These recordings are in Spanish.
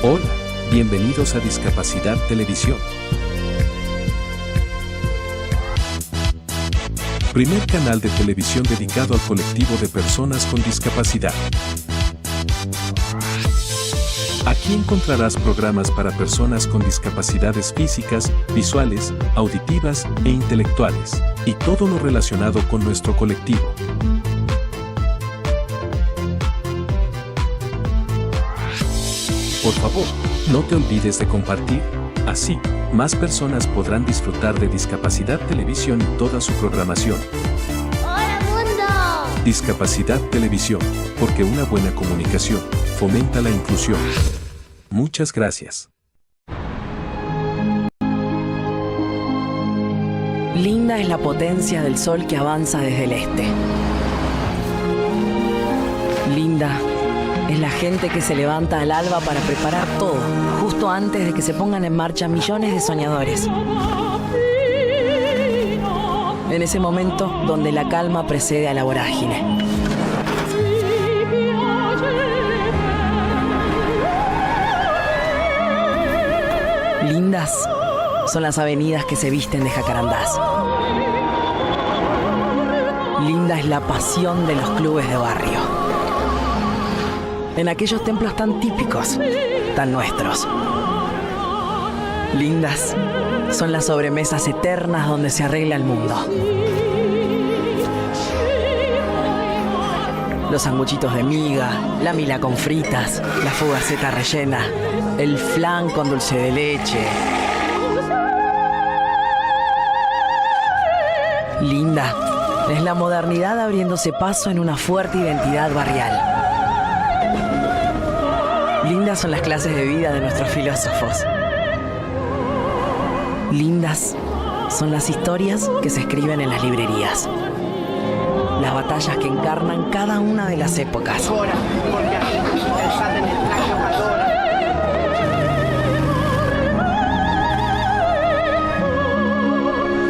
Hola, bienvenidos a Discapacidad Televisión. Primer canal de televisión dedicado al colectivo de personas con discapacidad. Aquí encontrarás programas para personas con discapacidades físicas, visuales, auditivas e intelectuales, y todo lo relacionado con nuestro colectivo. Por favor, no te olvides de compartir. Así, más personas podrán disfrutar de Discapacidad Televisión y toda su programación. ¡Hola, mundo! Discapacidad Televisión, porque una buena comunicación fomenta la inclusión. Muchas gracias. Linda es la potencia del sol que avanza desde el este. Linda es la gente que se levanta al alba para preparar todo, justo antes de que se pongan en marcha millones de soñadores. En ese momento donde la calma precede a la vorágine. Lindas son las avenidas que se visten de jacarandás. Linda es la pasión de los clubes de barrio. En aquellos templos tan típicos, tan nuestros. Lindas son las sobremesas eternas donde se arregla el mundo. Los sanguchitos de miga, la mila con fritas, la fugaceta rellena, el flan con dulce de leche. Linda es la modernidad abriéndose paso en una fuerte identidad barrial. Lindas son las clases de vida de nuestros filósofos. Lindas son las historias que se escriben en las librerías. Las batallas que encarnan cada una de las épocas.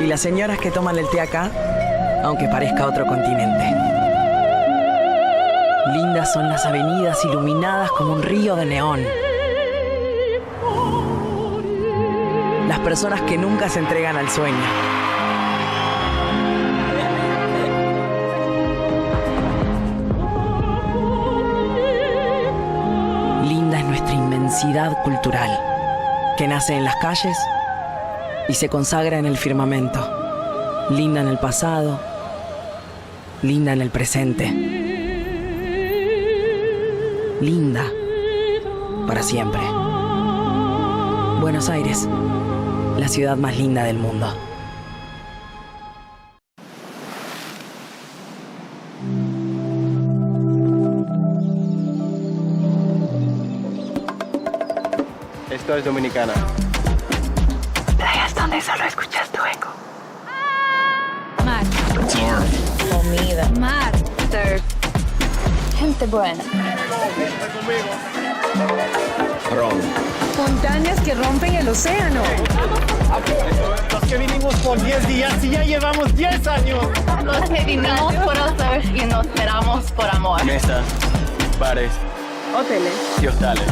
Y las señoras que toman el té acá, aunque parezca otro continente. Lindas son las avenidas iluminadas como un río de neón. Las personas que nunca se entregan al sueño. Linda es nuestra inmensidad cultural, que nace en las calles y se consagra en el firmamento. Linda en el pasado, linda en el presente. Linda para siempre. Buenos Aires, la ciudad más linda del mundo. Esto es Dominicana. Playas donde solo escuchas tu eco. Mar. Comida. Mar. Surf. Gente buena. Ron. Montañas que rompen el océano. Los que vinimos por 10 días y ya llevamos 10 años. Los que vinimos por hacer y nos esperamos por amor. Mesas, bares Hoteles. y hostales.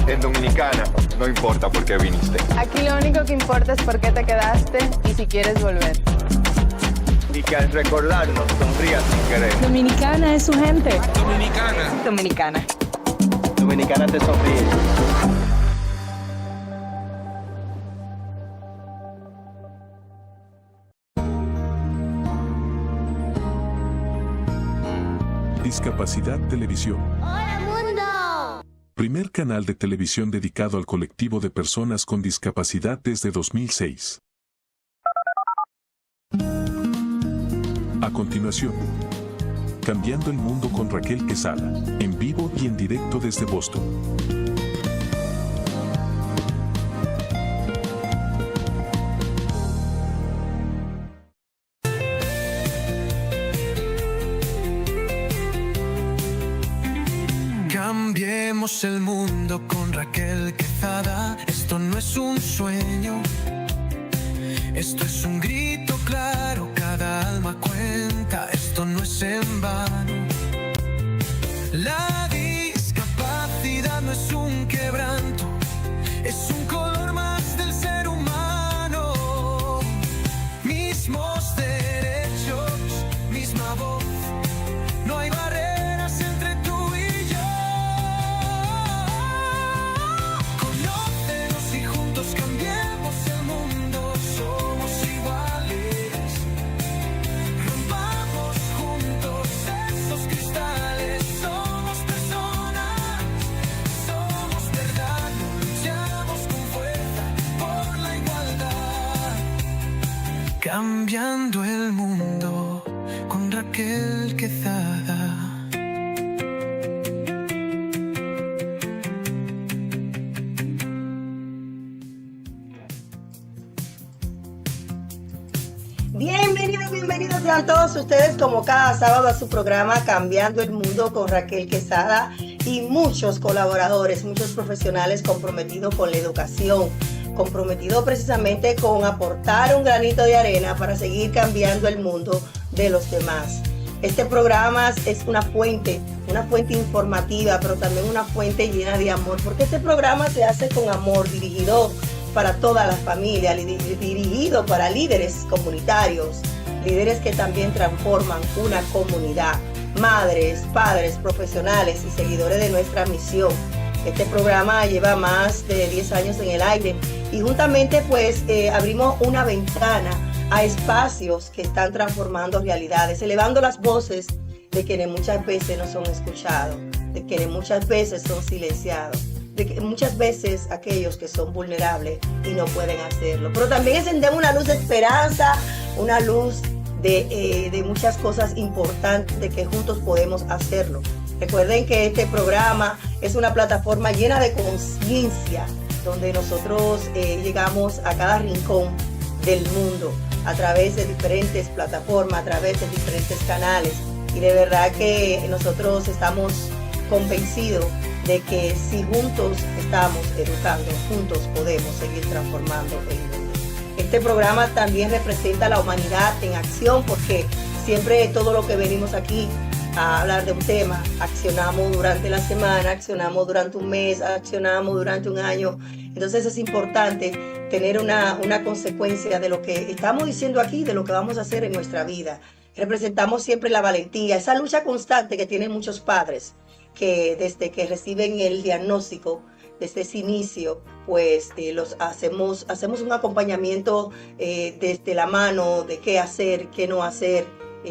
En Dominicana, no importa por qué viniste. Aquí lo único que importa es por qué te quedaste y si quieres volver. Y que al recordarnos sonrías sin querer. Dominicana es su gente. Dominicana. Dominicana te sonríe. Discapacidad Televisión. ¡Hola, mundo! Primer canal de televisión dedicado al colectivo de personas con discapacidad desde 2006. A continuación, Cambiando el Mundo con Raquel Quesada, en vivo y en directo desde Boston. Cambiemos el mundo con Raquel Quesada. Esto no es un sueño, esto es un grito claro. Cada alma cuenta, esto no es en vano. La discapacidad no es un Raquel Quezada. Bienvenidos sean todos ustedes como cada sábado a su programa Cambiando el Mundo con Raquel Quezada y muchos colaboradores, muchos profesionales comprometidos con la educación, comprometidos precisamente con aportar un granito de arena para seguir cambiando el mundo de los demás. Este programa es una fuente informativa, pero también una fuente llena de amor, porque este programa se hace con amor, dirigido para toda la familia, dirigido para líderes comunitarios, líderes que también transforman una comunidad, madres, padres, profesionales y seguidores de nuestra misión. Este programa lleva más de 10 años en el aire y juntamente pues abrimos una ventana a espacios que están transformando realidades, elevando las voces de quienes muchas veces no son escuchados, de quienes muchas veces son silenciados, de que muchas veces aquellos que son vulnerables y no pueden hacerlo. Pero también encendemos una luz de esperanza, una luz de muchas cosas importantes de que juntos podemos hacerlo. Recuerden que este programa es una plataforma llena de conciencia, donde nosotros llegamos a cada rincón del mundo a través de diferentes plataformas, a través de diferentes canales. Y de verdad que nosotros estamos convencidos de que si juntos estamos educando, juntos podemos seguir transformando el mundo. Este programa también representa a la humanidad en acción, porque siempre todo lo que venimos aquí a hablar de un tema, accionamos durante la semana, accionamos durante un mes, accionamos durante un año. Entonces es importante tener una consecuencia de lo que estamos diciendo aquí, de lo que vamos a hacer en nuestra vida. Representamos siempre la valentía, esa lucha constante que tienen muchos padres, que desde que reciben el diagnóstico, desde ese inicio, pues hacemos un acompañamiento desde la mano de qué hacer, qué no hacer.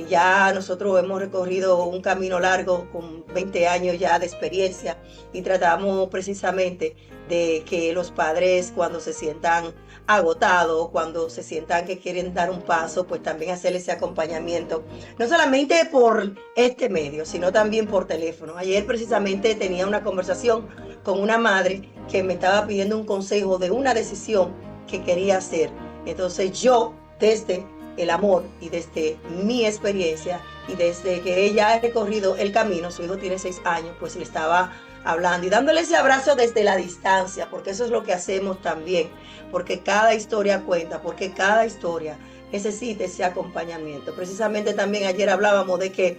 Ya nosotros hemos recorrido un camino largo con 20 años ya de experiencia y tratamos precisamente de que los padres, cuando se sientan agotados, cuando se sientan que quieren dar un paso, pues también hacer ese acompañamiento, no solamente por este medio, sino también por teléfono. Ayer precisamente tenía una conversación con una madre que me estaba pidiendo un consejo de una decisión que quería hacer. Entonces yo, desde el amor y desde mi experiencia y desde que ella ha recorrido el camino, su hijo tiene 6 años, pues le estaba hablando y dándole ese abrazo desde la distancia, porque eso es lo que hacemos también, porque cada historia cuenta, porque cada historia necesita ese acompañamiento. Precisamente también ayer hablábamos de que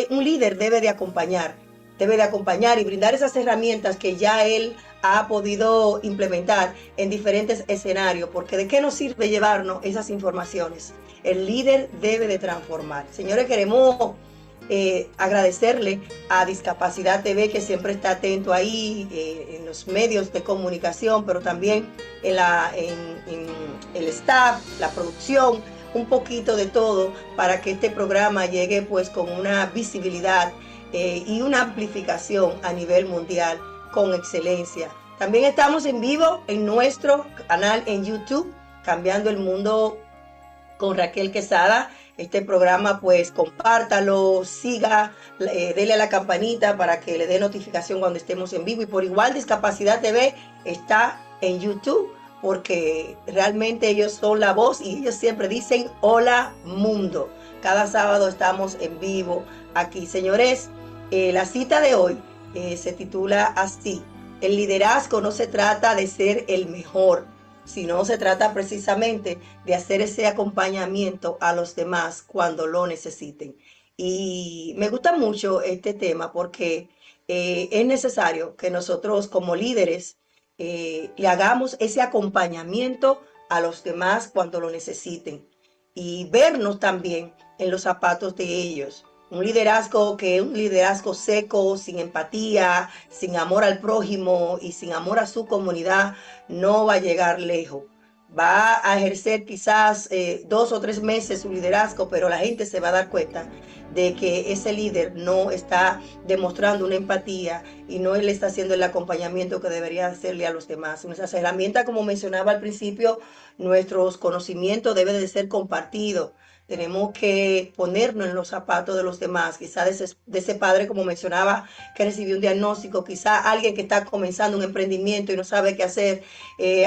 un líder debe de acompañar y brindar esas herramientas que ya él ha podido implementar en diferentes escenarios, porque ¿de qué nos sirve llevarnos esas informaciones? El líder debe de transformar. Señores, queremos agradecerle a Discapacidad TV, que siempre está atento ahí en los medios de comunicación, pero también en el staff, la producción, un poquito de todo para que este programa llegue pues con una visibilidad y una amplificación a nivel mundial con excelencia. También estamos en vivo en nuestro canal en YouTube, Cambiando el Mundo con Raquel Quezada. Este programa pues compártalo, siga, dele a la campanita para que le dé notificación cuando estemos en vivo. Y por igual Discapacidad TV está en YouTube, porque realmente ellos son la voz y ellos siempre dicen hola mundo. Cada sábado estamos en vivo aquí. Señores, la cita de hoy se titula así: el liderazgo no se trata de ser el mejor, sino se trata precisamente de hacer ese acompañamiento a los demás cuando lo necesiten. Y me gusta mucho este tema porque es necesario que nosotros como líderes le hagamos ese acompañamiento a los demás cuando lo necesiten y vernos también en los zapatos de ellos. Un liderazgo que es un liderazgo seco, sin empatía, sin amor al prójimo y sin amor a su comunidad, no va a llegar lejos. Va a ejercer quizás 2 o 3 meses su liderazgo, pero la gente se va a dar cuenta de que ese líder no está demostrando una empatía y no le está haciendo el acompañamiento que debería hacerle a los demás. Nuestras herramientas, como mencionaba al principio, nuestros conocimientos deben de ser compartidos. Tenemos que ponernos en los zapatos de los demás, quizá de ese padre, como mencionaba, que recibió un diagnóstico, quizá alguien que está comenzando un emprendimiento y no sabe qué hacer.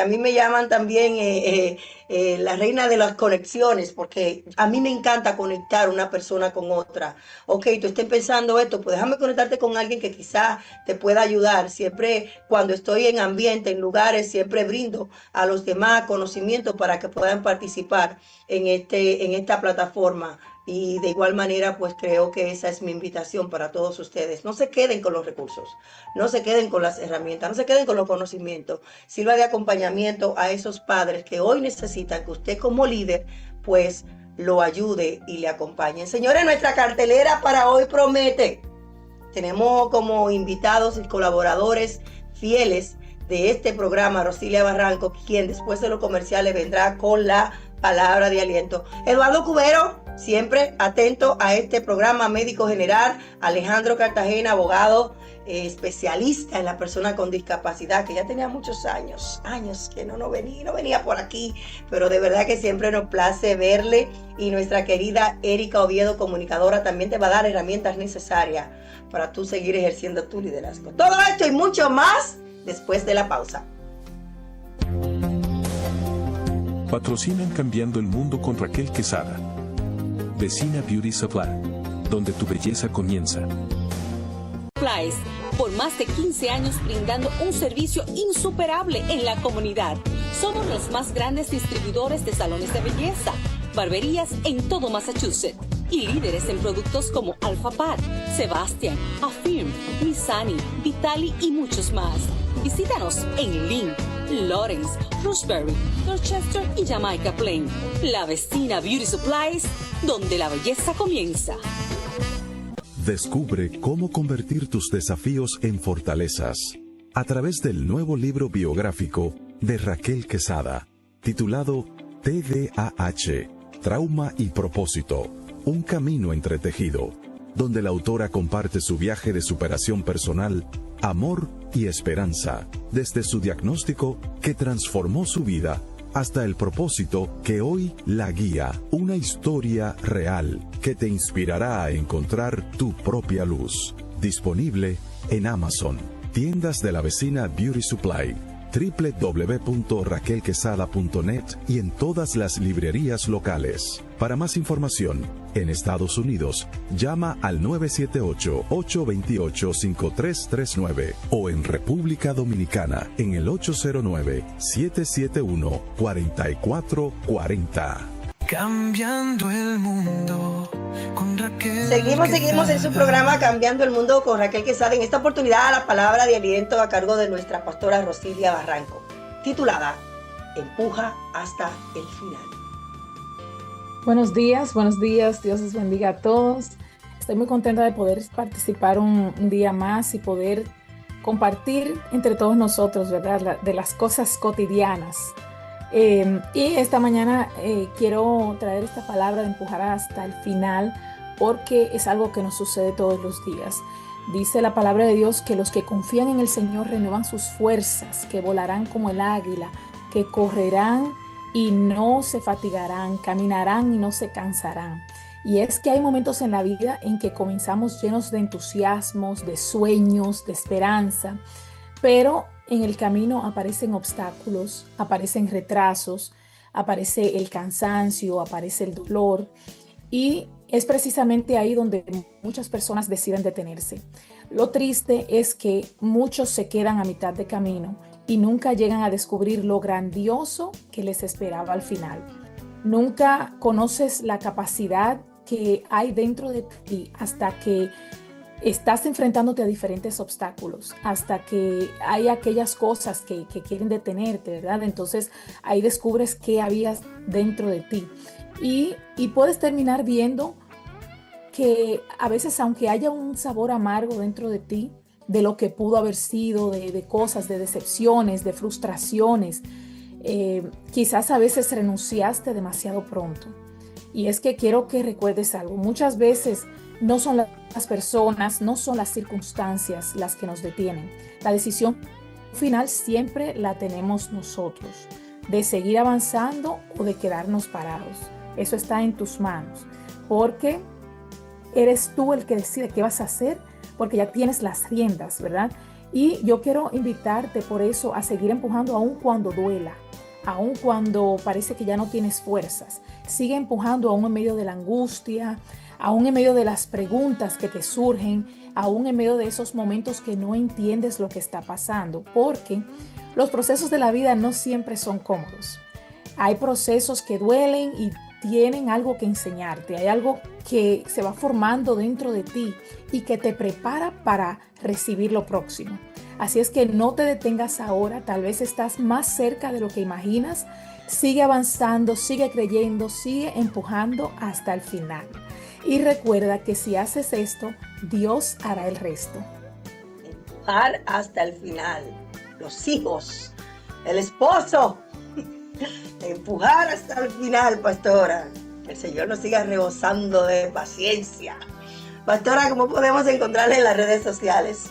A mí me llaman también la reina de las conexiones, porque a mí me encanta conectar una persona con otra. Ok, tú estés pensando esto, pues déjame conectarte con alguien que quizá te pueda ayudar. Siempre cuando estoy en ambiente, en lugares, siempre brindo a los demás conocimientos para que puedan participar en esta plataforma. Y de igual manera, pues creo que esa es mi invitación para todos ustedes. No se queden con los recursos, no se queden con las herramientas, no se queden con los conocimientos. Sirva de acompañamiento a esos padres que hoy necesitan que usted como líder, pues lo ayude y le acompañe. Señores, nuestra cartelera para hoy promete. Tenemos como invitados y colaboradores fieles de este programa Rosilia Barranco, quien después de los comerciales vendrá con la palabra de aliento. Eduardo Cubero, siempre atento a este programa, médico general. Alejandro Cartagena, abogado, especialista en la persona con discapacidad, que ya tenía muchos años que no venía por aquí, pero de verdad que siempre nos place verle. Y nuestra querida Erika Oviedo, comunicadora, también te va a dar herramientas necesarias para tú seguir ejerciendo tu liderazgo. Todo esto y mucho más después de la pausa. Patrocinan Cambiando el Mundo con Raquel Quesada. Vecina Beauty Supply, donde tu belleza comienza. Supplies, por más de 15 años brindando un servicio insuperable en la comunidad. Somos los más grandes distribuidores de salones de belleza, barberías en todo Massachusetts y líderes en productos como Alpha Pat, Sebastian, Affirm, Missani, Vitali y muchos más. Visítanos en Lynn, Lawrence, Roxbury, Dorchester y Jamaica Plain. La Vecina Beauty Supplies, donde la belleza comienza. Descubre cómo convertir tus desafíos en fortalezas a través del nuevo libro biográfico de Raquel Quesada, titulado TDAH, Trauma y Propósito, un camino entretejido, donde la autora comparte su viaje de superación personal, amor y esperanza, desde su diagnóstico que transformó su vida hasta el propósito que hoy la guía, una historia real que te inspirará a encontrar tu propia luz. Disponible en Amazon, tiendas de la Vecina Beauty Supply, www.raquelquesada.net y en todas las librerías locales. Para más información, en Estados Unidos, llama al 978-828-5339 o en República Dominicana en el 809-771-4440. Cambiando el mundo con Raquel. Seguimos en su programa Cambiando el Mundo con Raquel Quesada. En esta oportunidad la palabra de aliento a cargo de nuestra pastora Rosilia Barranco, titulada Empuja hasta el final. Buenos días, Dios les bendiga a todos. Estoy muy contenta de poder participar un día más y poder compartir entre todos nosotros, ¿verdad?, de las cosas cotidianas. Y esta mañana quiero traer esta palabra de empujar hasta el final, porque es algo que nos sucede todos los días. Dice la palabra de Dios que los que confían en el Señor renuevan sus fuerzas, que volarán como el águila, que correrán y no se fatigarán, caminarán y no se cansarán. Y es que hay momentos en la vida en que comenzamos llenos de entusiasmos, de sueños, de esperanza, pero en el camino aparecen obstáculos, aparecen retrasos, aparece el cansancio, aparece el dolor, y es precisamente ahí donde muchas personas deciden detenerse. Lo triste es que muchos se quedan a mitad de camino y nunca llegan a descubrir lo grandioso que les esperaba al final. Nunca conoces la capacidad que hay dentro de ti hasta que estás enfrentándote a diferentes obstáculos, hasta que hay aquellas cosas que quieren detenerte, ¿verdad? Entonces ahí descubres qué había dentro de ti. Y puedes terminar viendo que a veces, aunque haya un sabor amargo dentro de ti, de lo que pudo haber sido, de cosas, de decepciones, de frustraciones, quizás a veces renunciaste demasiado pronto. Y es que quiero que recuerdes algo. Muchas veces no son las personas, no son las circunstancias las que nos detienen. La decisión final siempre la tenemos nosotros, de seguir avanzando o de quedarnos parados. Eso está en tus manos, porque eres tú el que decide qué vas a hacer, porque ya tienes las riendas, ¿verdad? Y yo quiero invitarte por eso a seguir empujando aun cuando duela, aun cuando parece que ya no tienes fuerzas. Sigue empujando aún en medio de la angustia, aún en medio de las preguntas que te surgen, aún en medio de esos momentos que no entiendes lo que está pasando, porque los procesos de la vida no siempre son cómodos. Hay procesos que duelen y tienen algo que enseñarte, hay algo que se va formando dentro de ti y que te prepara para recibir lo próximo. Así es que no te detengas ahora, tal vez estás más cerca de lo que imaginas. Sigue avanzando, sigue creyendo, sigue empujando hasta el final. Y recuerda que si haces esto, Dios hará el resto. Empujar hasta el final. Los hijos, el esposo. Empujar hasta el final, pastora. Que el Señor nos siga rebosando de paciencia. Pastora, ¿cómo podemos encontrarle en las redes sociales?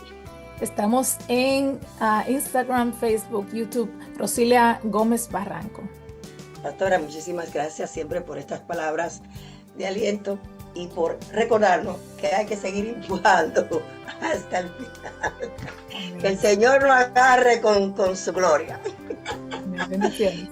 Estamos en Instagram, Facebook, YouTube, Rosilia Gómez Barranco. Pastora, muchísimas gracias siempre por estas palabras de aliento y por recordarnos que hay que seguir empujando hasta el final. Amén. Que el Señor nos agarre con su gloria. Bendiciones.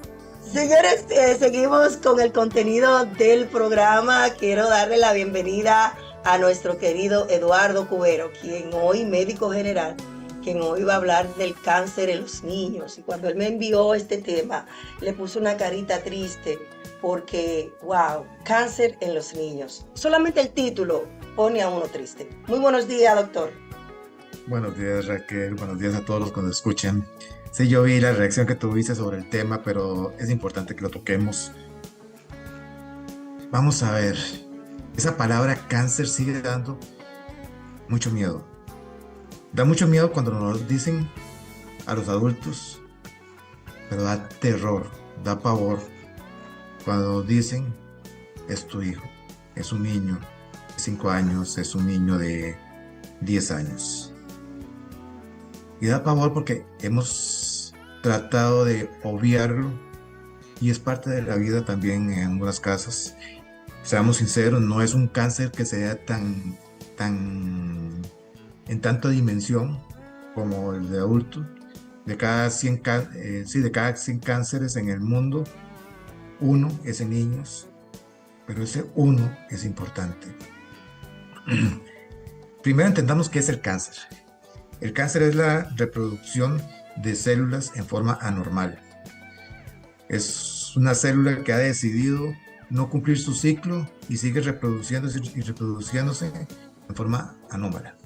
Señores, seguimos con el contenido del programa. Quiero darle la bienvenida a nuestro querido Eduardo Cubero, quien hoy, médico general, quien hoy va a hablar del cáncer en los niños. Y cuando él me envió este tema, le puso una carita triste porque, wow, cáncer en los niños. Solamente el título pone a uno triste. Muy buenos días, doctor. Buenos días, Raquel. Buenos días a todos los que nos escuchan. Sí, yo vi la reacción que tuviste sobre el tema, pero es importante que lo toquemos. Vamos a ver. Esa palabra cáncer sigue dando mucho miedo. Da mucho miedo cuando nos lo dicen a los adultos, pero da terror, da pavor cuando nos dicen es tu hijo, es un niño de 5 años, es un niño de 10 años. Y da pavor porque hemos tratado de obviarlo y es parte de la vida también en algunas casas. Seamos sinceros, no es un cáncer que sea tan en tanta dimensión como el de adulto. De cada 100 cánceres en el mundo, 1 es en niños, pero ese 1 es importante. Primero entendamos qué es el cáncer. El cáncer es la reproducción de células en forma anormal. Es una célula que ha decidido no cumplir su ciclo y sigue reproduciéndose y reproduciéndose en forma anómala.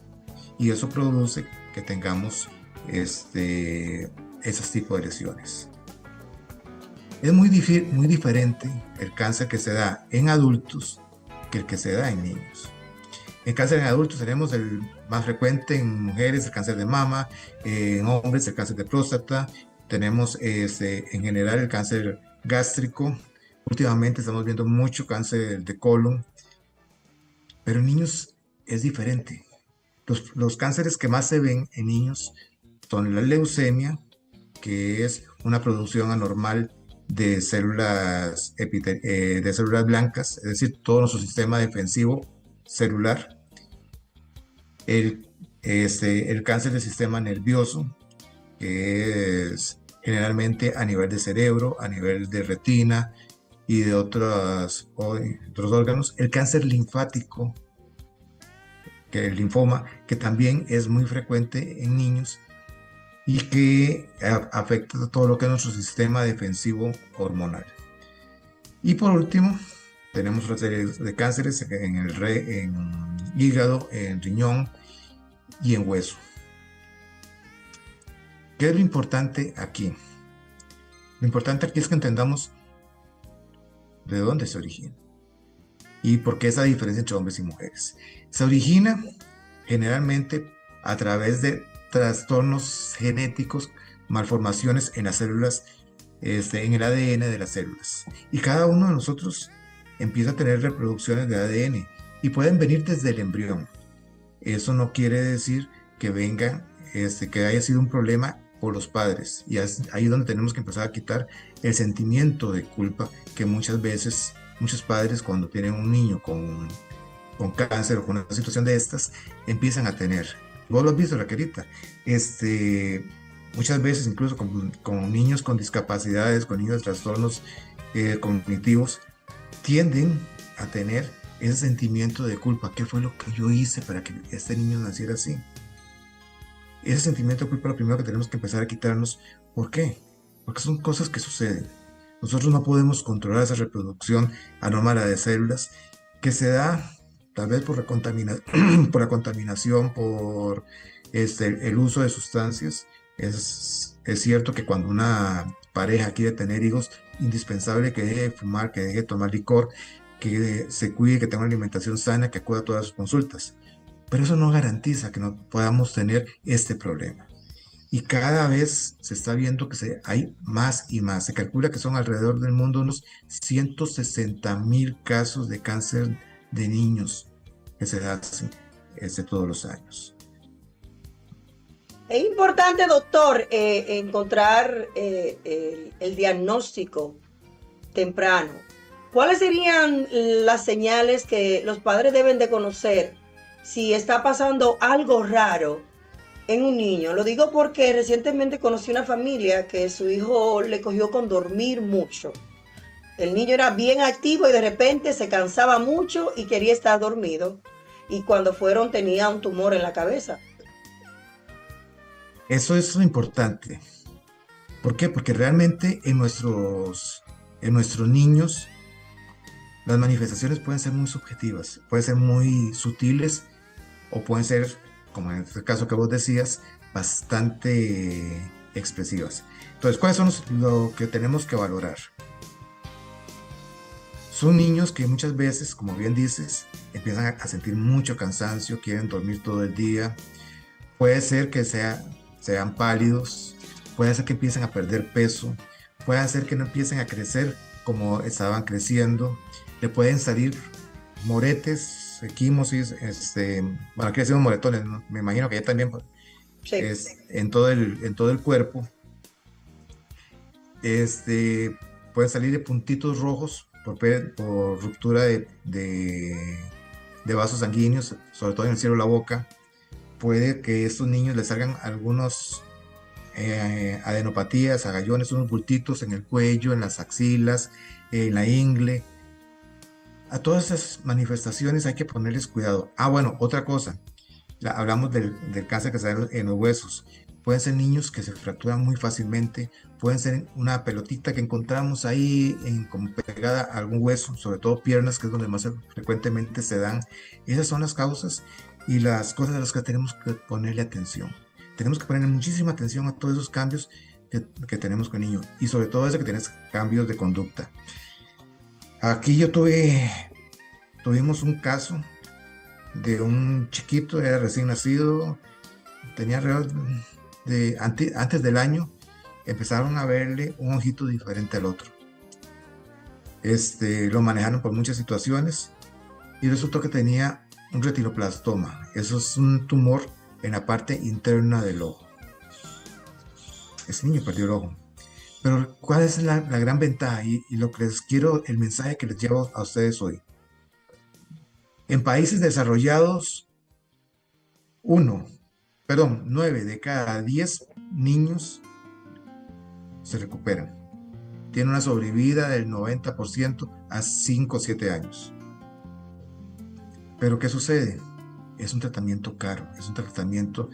Y eso produce que tengamos esos tipos de lesiones. Es muy diferente el cáncer que se da en adultos que el que se da en niños. El cáncer en adultos tenemos el más frecuente en mujeres, el cáncer de mama, en hombres el cáncer de próstata, tenemos en general el cáncer gástrico. Últimamente estamos viendo mucho cáncer de colon, pero en niños es diferente. Los cánceres que más se ven en niños son la leucemia, que es una producción anormal de células blancas, es decir, todo nuestro sistema defensivo celular. El cáncer del sistema nervioso, que es generalmente a nivel de cerebro, a nivel de retina y de otros órganos. El cáncer linfático, que el linfoma, que también es muy frecuente en niños y que afecta todo lo que es nuestro sistema defensivo hormonal. Y por último, tenemos otra serie de cánceres en hígado, en riñón y en hueso. ¿Qué es lo importante aquí? Lo importante aquí es que entendamos de dónde se origina y por qué esa diferencia entre hombres y mujeres. Se origina generalmente a través de trastornos genéticos, malformaciones en las células, en el ADN de las células. Y cada uno de nosotros empieza a tener reproducciones de ADN y pueden venir desde el embrión. Eso no quiere decir que venga, que haya sido un problema por los padres. Y es ahí donde tenemos que empezar a quitar el sentimiento de culpa que muchas veces muchos padres cuando tienen un niño con cáncer o con una situación de estas, empiezan a tener. Vos lo has visto, Raquelita. Muchas veces incluso con niños con discapacidades, con niños de trastornos cognitivos, tienden a tener ese sentimiento de culpa. ¿Qué fue lo que yo hice para que este niño naciera así? Ese sentimiento de culpa es lo primero que tenemos que empezar a quitarnos. ¿Por qué? Porque son cosas que suceden. Nosotros no podemos controlar esa reproducción anómala de células que se da tal vez por la contaminación, por el uso de sustancias. Es cierto que cuando una pareja quiere tener hijos, indispensable que deje de fumar, que deje de tomar licor, que se cuide, que tenga una alimentación sana, que acuda a todas sus consultas. Pero eso no garantiza que no podamos tener este problema. Y cada vez se está viendo que hay más y más. Se calcula que son alrededor del mundo unos 160,000 casos de cáncer de niños que se hacen todos los años. Es importante, doctor, encontrar el diagnóstico temprano. ¿Cuáles serían las señales que los padres deben de conocer si está pasando algo raro en un niño? Lo digo porque recientemente conocí una familia que su hijo le cogió con dormir mucho. El niño era bien activo y de repente se cansaba mucho y quería estar dormido. Y cuando fueron tenía un tumor en la cabeza. Eso es lo importante. ¿Por qué? Porque realmente en nuestros niños las manifestaciones pueden ser muy subjetivas, pueden ser muy sutiles o pueden ser, como en este caso que vos decías, bastante expresivas. Entonces, ¿cuáles son lo que tenemos que valorar? Son niños que muchas veces, como bien dices, empiezan a sentir mucho cansancio, quieren dormir todo el día. Puede ser que sean pálidos, puede ser que empiecen a perder peso, puede ser que no empiecen a crecer como estaban creciendo. Le pueden salir moretes, equimosis, bueno, aquí decimos moretones, ¿no? Me imagino que ya también sí. En todo el cuerpo. Pueden salir de puntitos rojos por ruptura de vasos sanguíneos, sobre todo en el cielo de la boca. Puede que a estos niños les salgan algunos adenopatías, agallones, unos bultitos en el cuello, en las axilas, en la ingle. A todas esas manifestaciones hay que ponerles cuidado. Bueno, otra cosa, hablamos del cáncer que se da en los huesos. Pueden ser niños que se fracturan muy fácilmente, pueden ser una pelotita que encontramos ahí como pegada a algún hueso, sobre todo piernas, que es donde más frecuentemente se dan. Esas son las causas y las cosas a las que tenemos que ponerle atención. Tenemos que ponerle muchísima atención a todos esos cambios que tenemos con el niño, y sobre todo ese que tienes cambios de conducta. Aquí tuvimos un caso de un chiquito, era recién nacido, tenía alrededor antes del año, empezaron a verle un ojito diferente al otro. Lo manejaron por muchas situaciones y resultó que tenía un retinoblastoma. Eso es un tumor en la parte interna del ojo. Ese niño perdió el ojo. Pero ¿cuál es la gran ventaja? Y lo que el mensaje que les llevo a ustedes hoy. En países desarrollados, 9 de cada 10 niños se recuperan. Tienen una sobrevida del 90% a 5 o 7 años. Pero ¿qué sucede? Es un tratamiento caro, es un tratamiento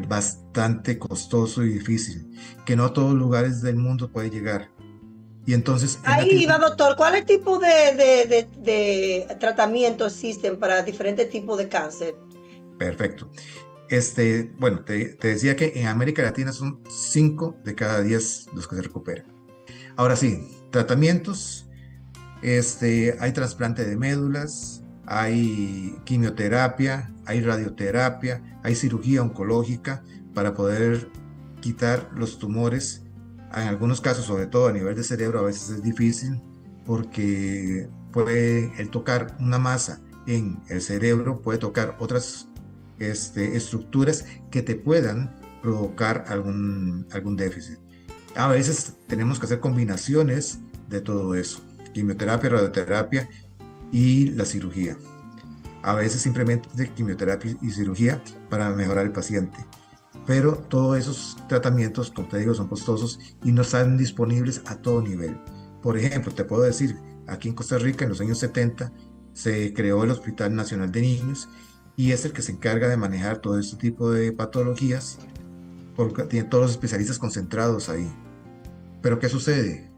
bastante costoso y difícil, que no a todos los lugares del mundo puede llegar. Y entonces... Ahí iba, doctor, ¿cuáles tipos de tratamiento existen para diferentes tipos de cáncer? Perfecto. Bueno, te decía que en América Latina son 5 de cada 10 los que se recuperan. Ahora sí, tratamientos, hay trasplante de médulas, hay quimioterapia, hay radioterapia, hay cirugía oncológica para poder quitar los tumores. En algunos casos, sobre todo a nivel de cerebro, a veces es difícil porque el tocar una masa en el cerebro puede tocar otras estructuras que te puedan provocar algún déficit. A veces tenemos que hacer combinaciones de todo eso. quimioterapia, radioterapia y la cirugía. A veces simplemente de quimioterapia y cirugía para mejorar el paciente. Pero todos esos tratamientos, como te digo, son costosos y no están disponibles a todo nivel. Por ejemplo, te puedo decir, aquí en Costa Rica en los años 70 se creó el Hospital Nacional de Niños y es el que se encarga de manejar todo este tipo de patologías porque tiene todos los especialistas concentrados ahí. Pero ¿qué sucede?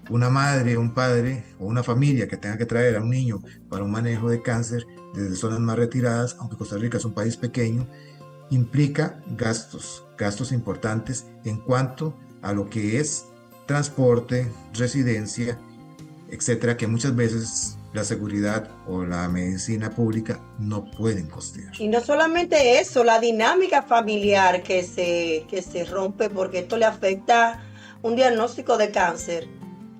Una madre, un padre o una familia que tenga que traer a un niño para un manejo de cáncer desde zonas más retiradas, aunque Costa Rica es un país pequeño, implica gastos importantes en cuanto a lo que es transporte, residencia, etcétera, que muchas veces la seguridad o la medicina pública no pueden costear. Y no solamente eso, la dinámica familiar que se rompe, porque esto le afecta un diagnóstico de cáncer,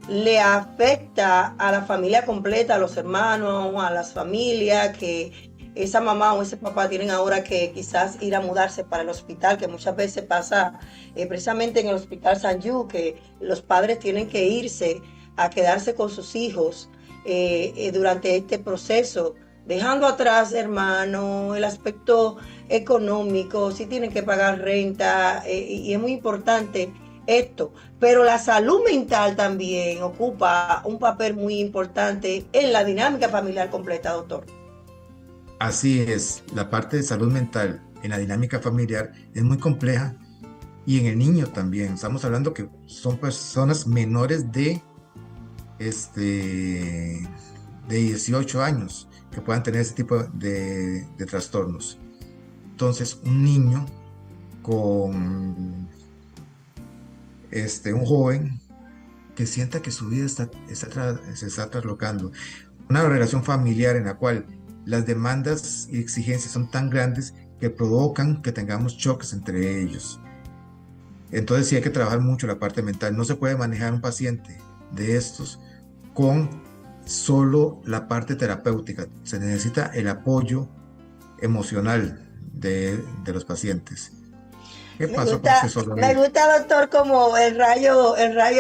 le afecta a la familia completa, a los hermanos, a las familias, que esa mamá o ese papá tienen ahora que quizás ir a mudarse para el hospital, que muchas veces pasa precisamente en el Hospital San Yu, que los padres tienen que irse a quedarse con sus hijos durante este proceso, dejando atrás, hermano, el aspecto económico, si tienen que pagar renta, y es muy importante esto, pero la salud mental también ocupa un papel muy importante en la dinámica familiar completa, doctor. Así es, la parte de salud mental en la dinámica familiar es muy compleja y en el niño también. Estamos hablando que son personas menores de 18 años que puedan tener ese tipo de trastornos. Entonces, un niño con un joven que sienta que su vida se está traslocando, una relación familiar en la cual las demandas y exigencias son tan grandes que provocan que tengamos choques entre ellos. Entonces sí hay que trabajar mucho la parte mental. No se puede manejar un paciente de estos con solo la parte terapéutica. Se necesita el apoyo emocional de los pacientes. ¿Qué pasó con ese solo? Me gusta, doctor, como el rayo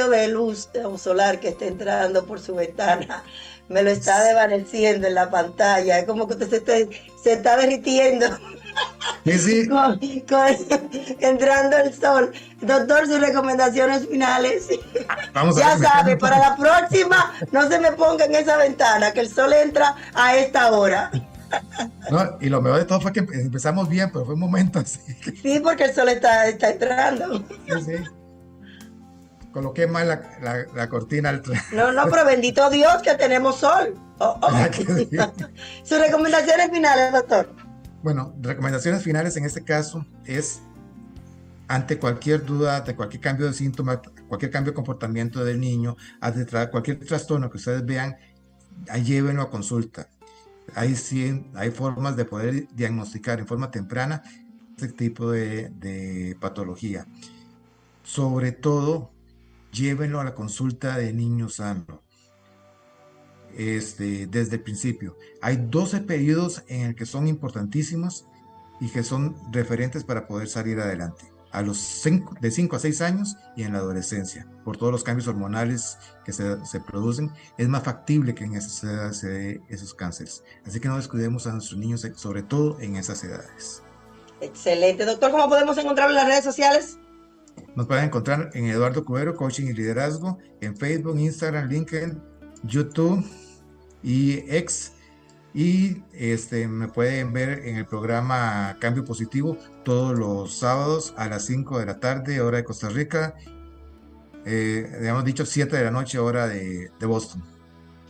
de luz solar que está entrando por su ventana. Me lo está desvaneciendo en la pantalla. Es como que usted se está derritiendo. Sí. Entrando el sol. Doctor, sus recomendaciones finales. Ya sabe, para la próxima no se me ponga en esa ventana, que el sol entra a esta hora. No, y lo mejor de todo fue que empezamos bien, pero fue un momento así. Sí, porque el sol está entrando. Sí. Coloqué mal la cortina. No, pero bendito Dios que tenemos sol. Sus recomendaciones finales, doctor. Bueno, recomendaciones finales en este caso es, ante cualquier duda, de cualquier cambio de síntoma, cualquier cambio de comportamiento del niño, ante cualquier trastorno que ustedes vean, llévenlo a consulta. Ahí sí hay formas de poder diagnosticar en forma temprana este tipo de patología. Sobre todo, llévenlo a la consulta de niño sano. Desde el principio. Hay 12 periodos en el que son importantísimos y que son referentes para poder salir adelante. De 5 a 6 años y en la adolescencia. Por todos los cambios hormonales que se producen, es más factible que en esas edades se dé esos cánceres. Así que no descuidemos a nuestros niños, sobre todo en esas edades. Excelente. Doctor, ¿cómo podemos encontrarlo en las redes sociales? Nos pueden encontrar en Eduardo Cubero, Coaching y Liderazgo, en Facebook, Instagram, LinkedIn, YouTube y X. Y me pueden ver en el programa Cambio Positivo todos los sábados a las 5 de la tarde, hora de Costa Rica. Habíamos dicho 7 de la noche, hora de Boston.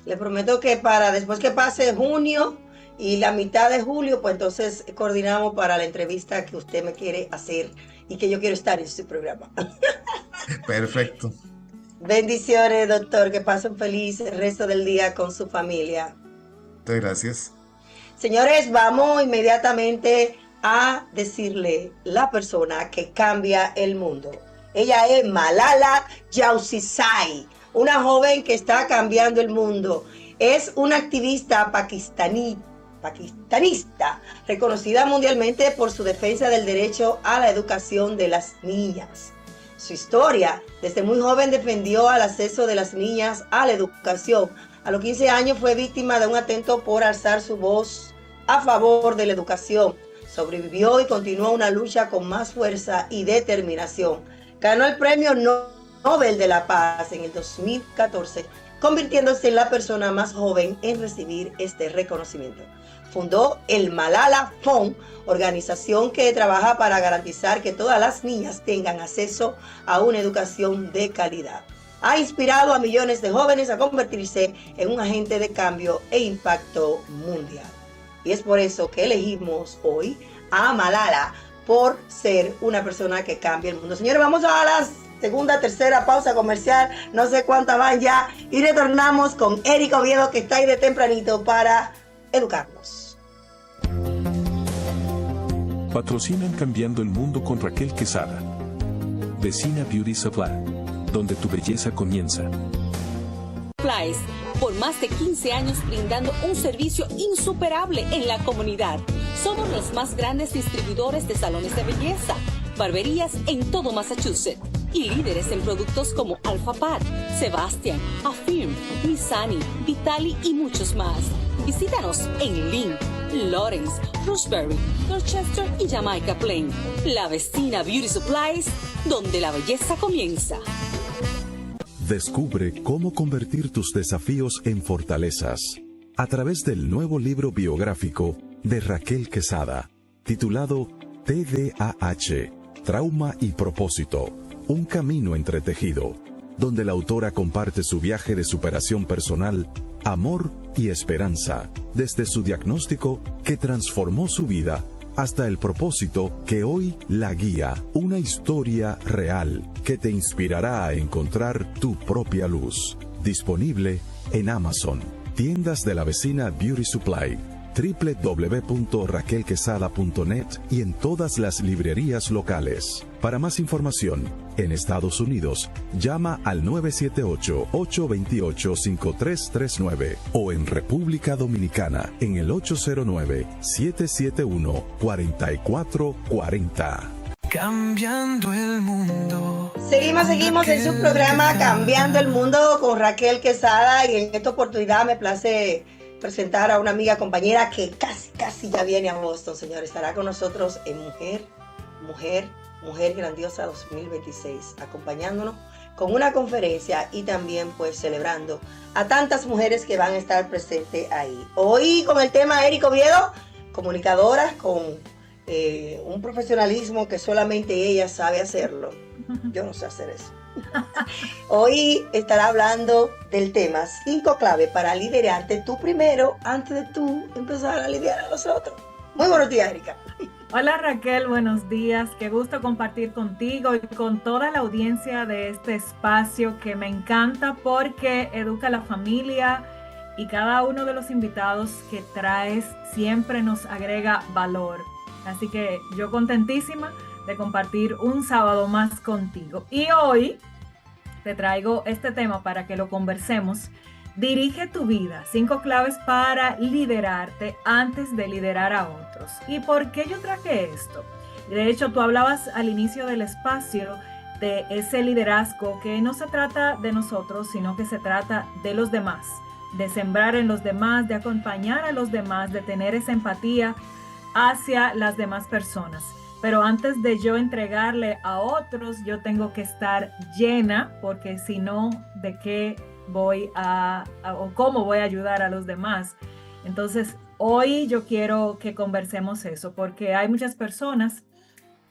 Le prometo que para después que pase junio y la mitad de julio, pues entonces coordinamos para la entrevista que usted me quiere hacer y que yo quiero estar en su programa. Perfecto. Bendiciones, doctor, que pasen feliz el resto del día con su familia. Muchas gracias. Señores, vamos inmediatamente a decirle la persona que cambia el mundo. Ella es Malala Yousafzai, una joven que está cambiando el mundo. Es una activista pakistanista, reconocida mundialmente por su defensa del derecho a la educación de las niñas. su historia. Desde muy joven defendió el acceso de las niñas a la educación. A los 15 años fue víctima de un atentado por alzar su voz a favor de la educación. Sobrevivió y continuó una lucha con más fuerza y determinación. Ganó el Premio Nobel de la Paz en el 2014, convirtiéndose en la persona más joven en recibir este reconocimiento. Fundó el Malala Fund, organización que trabaja para garantizar que todas las niñas tengan acceso a una educación de calidad. Ha inspirado a millones de jóvenes a convertirse en un agente de cambio e impacto mundial. Y es por eso que elegimos hoy a Malala por ser una persona que cambia el mundo. Señores, vamos a la segunda, tercera pausa comercial, no sé cuántas van ya, y retornamos con Eric Oviedo, que está ahí de tempranito para educarnos. Patrocinan Cambiando el Mundo con Raquel Quesada. Vecina Beauty Supply, donde tu belleza comienza. Supplies, por más de 15 años brindando un servicio insuperable en la comunidad. Somos los más grandes distribuidores de salones de belleza, barberías en todo Massachusetts y líderes en productos como Alpha Pat, Sebastian, Affirm, Missani, Vitali y muchos más. Visítanos en Lynn, Lawrence, Roxbury, Dorchester y Jamaica Plain. La Vecina Beauty Supplies, donde la belleza comienza. Descubre cómo convertir tus desafíos en fortalezas a través del nuevo libro biográfico de Raquel Quesada, titulado TDAH, Trauma y Propósito, un camino entretejido, donde la autora comparte su viaje de superación personal, amor y esperanza, desde su diagnóstico que transformó su vida hasta el propósito que hoy la guía, una historia real que te inspirará a encontrar tu propia luz. Disponible en Amazon, tiendas de la Vecina Beauty Supply, www.raquelquesada.net y en todas las librerías locales. Para más información, en Estados Unidos, llama al 978-828-5339 o en República Dominicana en el 809-771-4440. Cambiando el mundo. Seguimos en su programa Cambiando el Mundo con Raquel Quesada, y en esta oportunidad me place presentar a una amiga, compañera que casi ya viene a Boston, señor. Estará con nosotros en Mujer Grandiosa 2026, acompañándonos con una conferencia y también pues celebrando a tantas mujeres que van a estar presentes ahí. Hoy con el tema Eric Oviedo, comunicadora con un profesionalismo que solamente ella sabe hacerlo. Yo no sé hacer eso. Hoy estará hablando del tema 5 claves para liderarte tú primero antes de tú empezar a liderar a los otros. Muy buenos días, Erika. Hola Raquel, buenos días. Qué gusto compartir contigo y con toda la audiencia de este espacio que me encanta porque educa a la familia y cada uno de los invitados que traes siempre nos agrega valor. Así que yo contentísima de compartir un sábado más contigo. Y hoy te traigo este tema para que lo conversemos. Dirige tu vida, 5 claves para liderarte antes de liderar a otros. ¿Y por qué yo traje esto? De hecho, tú hablabas al inicio del espacio de ese liderazgo que no se trata de nosotros, sino que se trata de los demás, de sembrar en los demás, de acompañar a los demás, de tener esa empatía hacia las demás personas. Pero antes de yo entregarle a otros, yo tengo que estar llena, porque si no, ¿de qué voy o cómo voy a ayudar a los demás? Entonces, hoy yo quiero que conversemos eso, porque hay muchas personas,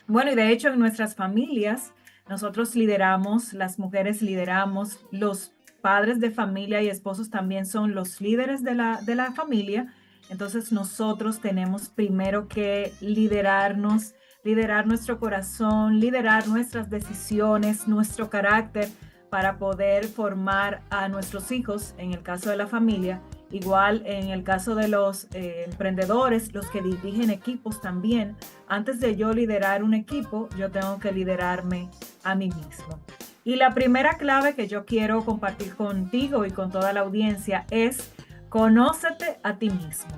bueno, y de hecho en nuestras familias, nosotros lideramos, las mujeres lideramos, los padres de familia y esposos también son los líderes de la familia. Entonces, nosotros tenemos primero que liderarnos, liderar nuestro corazón, liderar nuestras decisiones, nuestro carácter para poder formar a nuestros hijos, en el caso de la familia, igual en el caso de los emprendedores, los que dirigen equipos también. Antes de yo liderar un equipo, yo tengo que liderarme a mí mismo. Y la primera clave que yo quiero compartir contigo y con toda la audiencia es: conócete a ti mismo,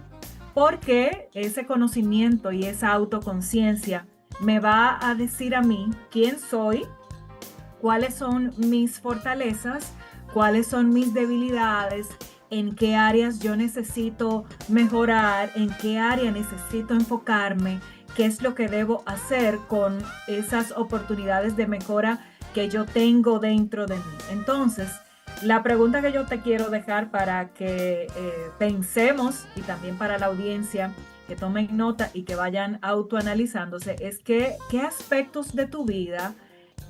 porque ese conocimiento y esa autoconciencia me va a decir a mí quién soy, cuáles son mis fortalezas, cuáles son mis debilidades, en qué áreas yo necesito mejorar, en qué área necesito enfocarme, qué es lo que debo hacer con esas oportunidades de mejora que yo tengo dentro de mí. Entonces, la pregunta que yo te quiero dejar para que pensemos, y también para la audiencia que tomen nota y que vayan autoanalizándose, es que qué aspectos de tu vida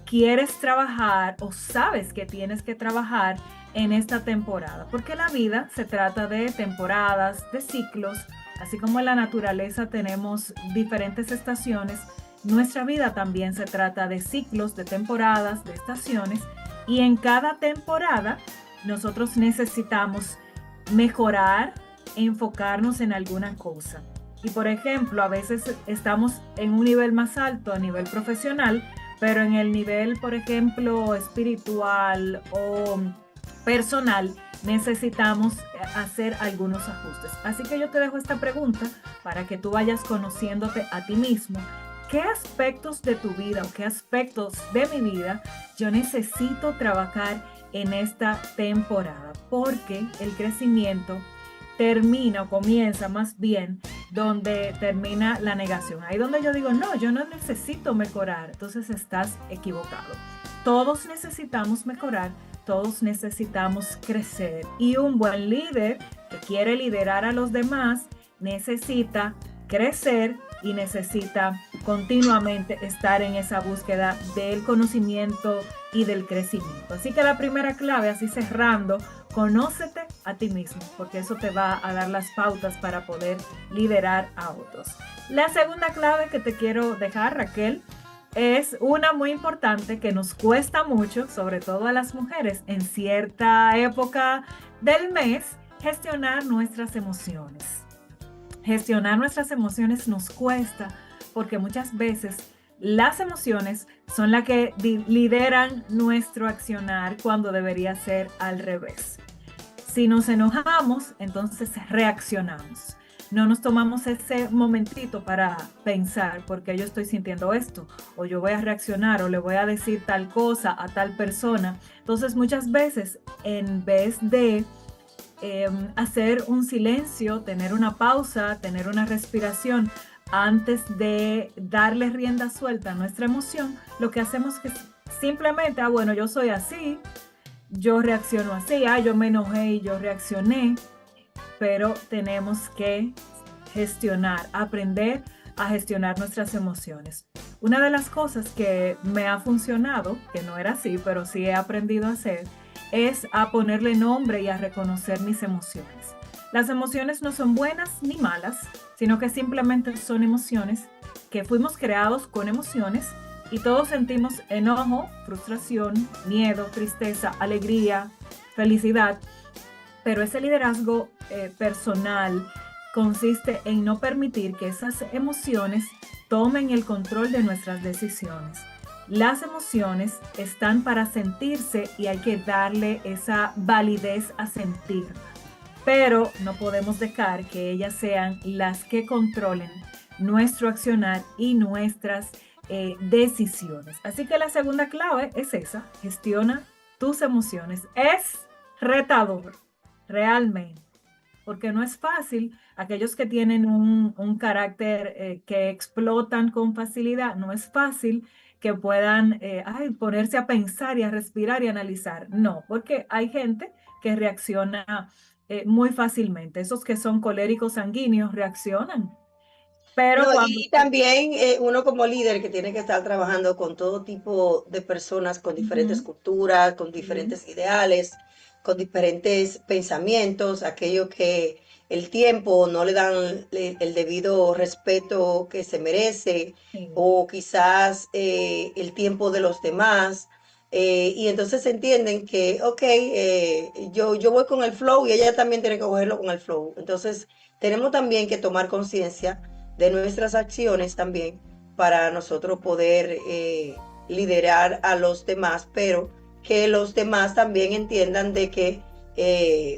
quieres trabajar o sabes que tienes que trabajar en esta temporada, porque la vida se trata de temporadas, de ciclos, así como en la naturaleza tenemos diferentes estaciones. Nuestra vida también se trata de ciclos, de temporadas, de estaciones, y en cada temporada nosotros necesitamos mejorar, enfocarnos en alguna cosa. Y por ejemplo, a veces estamos en un nivel más alto a nivel profesional, pero en el nivel, por ejemplo, espiritual o personal, necesitamos hacer algunos ajustes. Así que yo te dejo esta pregunta para que tú vayas conociéndote a ti mismo. ¿Qué aspectos de tu vida o qué aspectos de mi vida yo necesito trabajar en esta temporada? Porque el crecimiento termina o comienza más bien donde termina la negación. Ahí donde yo digo, no, yo no necesito mejorar. Entonces estás equivocado. Todos necesitamos mejorar, todos necesitamos crecer. Y un buen líder que quiere liderar a los demás necesita crecer y necesita continuamente estar en esa búsqueda del conocimiento y del crecimiento. Así que la primera clave, así cerrando, conócete a ti mismo, porque eso te va a dar las pautas para poder liderar a otros. La segunda clave que te quiero dejar, Raquel, es una muy importante que nos cuesta mucho, sobre todo a las mujeres, en cierta época del mes, gestionar nuestras emociones. Gestionar nuestras emociones nos cuesta porque muchas veces las emociones son las que lideran nuestro accionar cuando debería ser al revés. Si nos enojamos, entonces reaccionamos. No nos tomamos ese momentito para pensar por qué yo estoy sintiendo esto, o yo voy a reaccionar, o le voy a decir tal cosa a tal persona. Entonces muchas veces, en vez de hacer un silencio, tener una pausa, tener una respiración antes de darle rienda suelta a nuestra emoción, lo que hacemos es simplemente, bueno, yo soy así, yo reacciono así, yo me enojé y yo reaccioné, pero tenemos que gestionar, aprender a gestionar nuestras emociones. Una de las cosas que me ha funcionado, que no era así, pero sí he aprendido a hacer, es a ponerle nombre y a reconocer mis emociones. Las emociones no son buenas ni malas, sino que simplemente son emociones, que fuimos creados con emociones y todos sentimos enojo, frustración, miedo, tristeza, alegría, felicidad. Pero ese liderazgo personal consiste en no permitir que esas emociones tomen el control de nuestras decisiones. Las emociones están para sentirse y hay que darle esa validez a sentirla. Pero no podemos dejar que ellas sean las que controlen nuestro accionar y nuestras decisiones. Así que la segunda clave es esa: gestiona tus emociones. Es retador, realmente, porque no es fácil. Aquellos que tienen un carácter que explotan con facilidad, no es fácil que puedan ponerse a pensar y a respirar y analizar. No, porque hay gente que reacciona muy fácilmente. Esos que son coléricos sanguíneos reaccionan. Pero y también uno como líder que tiene que estar trabajando con todo tipo de personas, con diferentes culturas, con diferentes ideales, con diferentes pensamientos, aquellos que el tiempo no le dan el debido respeto que se merece, o quizás el tiempo de los demás, y entonces entienden que, yo voy con el flow y ella también tiene que cogerlo con el flow. Entonces tenemos también que tomar conciencia de nuestras acciones también para nosotros poder liderar a los demás, pero que los demás también entiendan de que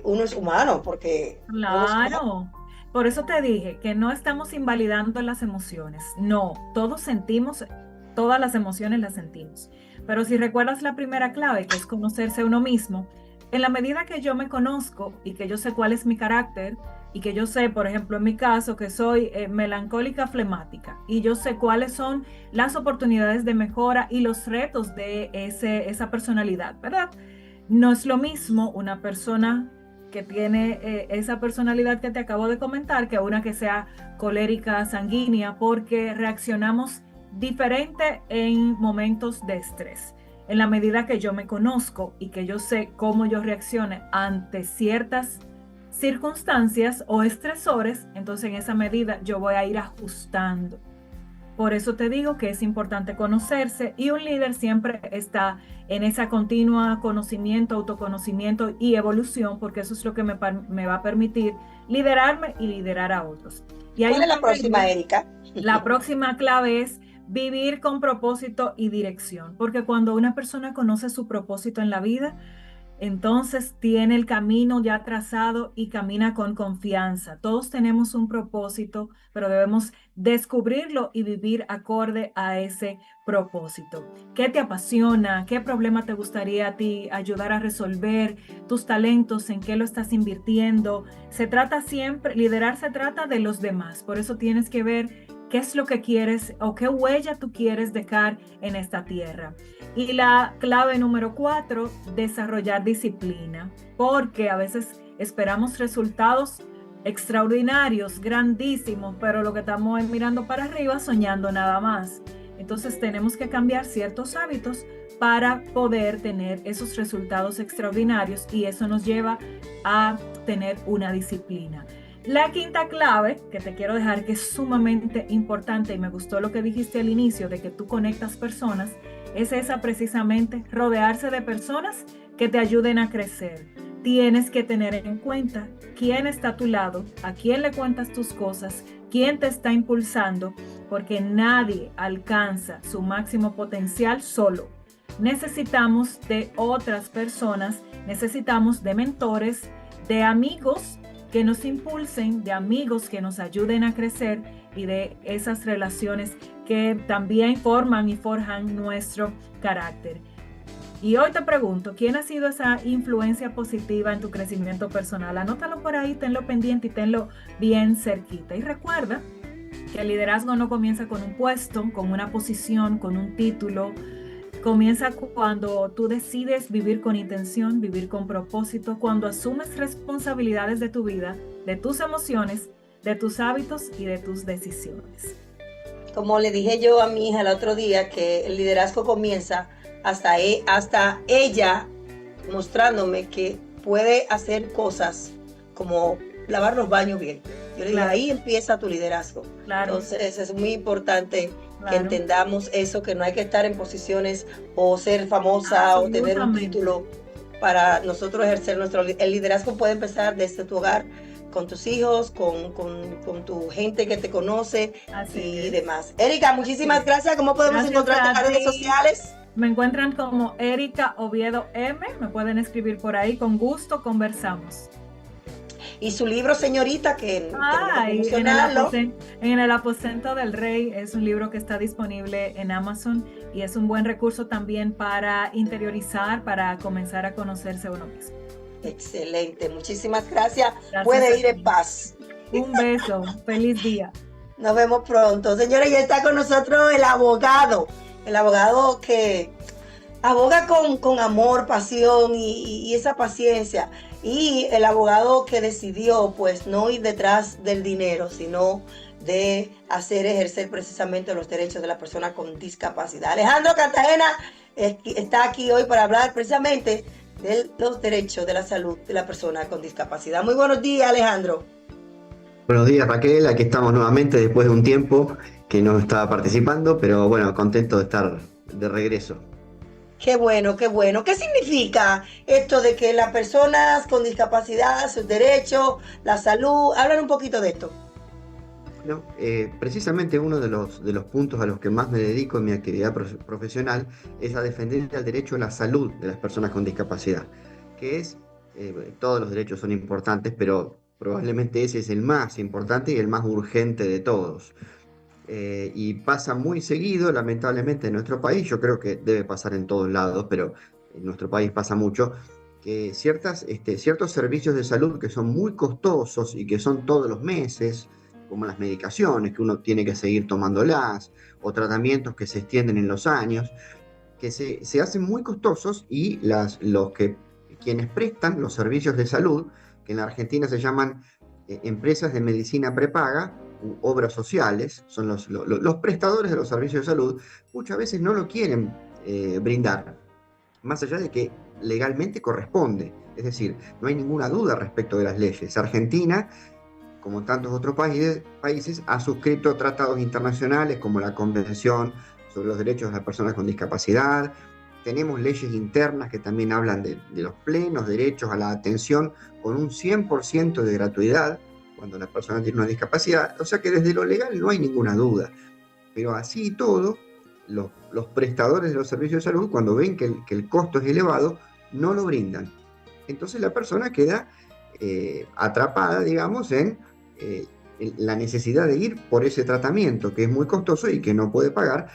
uno es humano, porque... Claro, por eso te dije que no estamos invalidando las emociones. No, todos sentimos, todas las emociones las sentimos. Pero si recuerdas la primera clave, que es conocerse a uno mismo, en la medida que yo me conozco y que yo sé cuál es mi carácter, y que yo sé, por ejemplo, en mi caso, que soy melancólica flemática, y yo sé cuáles son las oportunidades de mejora y los retos de esa personalidad, ¿verdad? No es lo mismo una persona que tiene esa personalidad que te acabo de comentar que una que sea colérica, sanguínea, porque reaccionamos diferente en momentos de estrés. En la medida que yo me conozco y que yo sé cómo yo reaccione ante ciertas circunstancias o estresores, entonces en esa medida yo voy a ir ajustando. Por eso te digo que es importante conocerse, y un líder siempre está en esa continua conocimiento, autoconocimiento y evolución, porque eso es lo que me va a permitir liderarme y liderar a otros. Y ¿cuál es la próxima, Erika? La próxima clave es vivir con propósito y dirección, porque cuando una persona conoce su propósito en la vida, entonces tiene el camino ya trazado y camina con confianza. Todos tenemos un propósito, pero debemos descubrirlo y vivir acorde a ese propósito. ¿Qué te apasiona? ¿Qué problema te gustaría a ti ayudar a resolver? ¿Tus talentos? ¿En qué lo estás invirtiendo? Se trata siempre, liderar se trata de los demás. Por eso tienes que ver qué es lo que quieres o qué huella tú quieres dejar en esta tierra. Y la clave número 4, desarrollar disciplina, porque a veces esperamos resultados extraordinarios, grandísimos, pero lo que estamos es mirando para arriba, soñando nada más. Entonces tenemos que cambiar ciertos hábitos para poder tener esos resultados extraordinarios, y eso nos lleva a tener una disciplina. La quinta clave que te quiero dejar, que es sumamente importante, y me gustó lo que dijiste al inicio de que tú conectas personas, es esa precisamente, rodearse de personas que te ayuden a crecer. Tienes que tener en cuenta quién está a tu lado, a quién le cuentas tus cosas, quién te está impulsando, porque nadie alcanza su máximo potencial solo. Necesitamos de otras personas, necesitamos de mentores, de amigos que nos impulsen, de amigos que nos ayuden a crecer, y de esas relaciones que también forman y forjan nuestro carácter. Y hoy te pregunto, ¿quién ha sido esa influencia positiva en tu crecimiento personal? Anótalo por ahí, tenlo pendiente y tenlo bien cerquita. Y recuerda que el liderazgo no comienza con un puesto, con una posición, con un título. Comienza cuando tú decides vivir con intención, vivir con propósito, cuando asumes responsabilidades de tu vida, de tus emociones, de tus hábitos y de tus decisiones. Como le dije yo a mi hija el otro día, que el liderazgo comienza hasta ella mostrándome que puede hacer cosas como lavar los baños bien. Yo le dije, ahí empieza tu liderazgo. Claro. Entonces es muy importante que entendamos eso, que no hay que estar en posiciones o ser famosa o tener un título para nosotros ejercer el liderazgo. Puede empezar desde tu hogar, con tus hijos, con tu gente que te conoce y demás. Erika, muchísimas gracias. ¿Cómo podemos encontrarte en las redes sociales? Me encuentran como Erika Oviedo M. Me pueden escribir por ahí. Con gusto conversamos. Y su libro, señorita, que en el aposento del rey, es un libro que está disponible en Amazon y es un buen recurso también para interiorizar, para comenzar a conocerse uno mismo. Excelente, muchísimas gracias. Puede ir en paz. Un beso, feliz día. Nos vemos pronto. Señores, ya está con nosotros el abogado que aboga con amor, pasión y esa paciencia. Y el abogado que decidió pues no ir detrás del dinero, sino de ejercer precisamente los derechos de la persona con discapacidad. Alejandro Cartagena está aquí hoy para hablar precisamente de los derechos de la salud de la persona con discapacidad. Muy buenos días, Alejandro. Buenos días, Raquel. Aquí estamos nuevamente después de un tiempo que no estaba participando, pero bueno, contento de estar de regreso. Qué bueno, qué bueno. ¿Qué significa esto de que las personas con discapacidad, sus derechos, la salud? Hablan un poquito de esto. No, precisamente uno de los puntos a los que más me dedico en mi actividad profesional es a defender el derecho a la salud de las personas con discapacidad, que es, todos los derechos son importantes, pero probablemente ese es el más importante y el más urgente de todos. y pasa muy seguido, lamentablemente, en nuestro país. Yo creo que debe pasar en todos lados, pero en nuestro país pasa mucho, que ciertos servicios de salud que son muy costosos y que son todos los meses, como las medicaciones, que uno tiene que seguir tomándolas, o tratamientos que se extienden en los años, que se hacen muy costosos, y quienes prestan los servicios de salud, que en la Argentina se llaman empresas de medicina prepaga, u obras sociales, son los prestadores de los servicios de salud, muchas veces no lo quieren brindar, más allá de que legalmente corresponde. Es decir, no hay ninguna duda respecto de las leyes. Argentina, como tantos otros países, ha suscrito tratados internacionales como la Convención sobre los Derechos de las Personas con Discapacidad. Tenemos leyes internas que también hablan de los plenos derechos a la atención con un 100% de gratuidad cuando la persona tiene una discapacidad. O sea que desde lo legal no hay ninguna duda. Pero así y todo, los prestadores de los servicios de salud, cuando ven que el costo es elevado, no lo brindan. Entonces la persona queda atrapada, digamos, en la necesidad de ir por ese tratamiento que es muy costoso y que no puede pagar,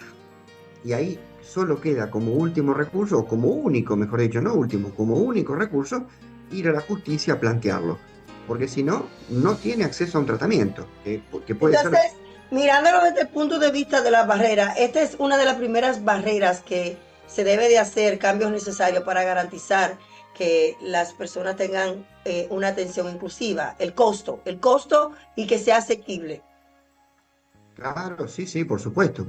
y ahí solo queda como último recurso, o como único, mejor dicho, no último, como único recurso, ir a la justicia a plantearlo, porque si no, no tiene acceso a un tratamiento que puede Entonces, ser... mirándolo desde el punto de vista de las barreras, esta es una de las primeras barreras que se debe de hacer, cambios necesarios para garantizar que las personas tengan una atención inclusiva, el costo y que sea asequible. Claro, sí, por supuesto.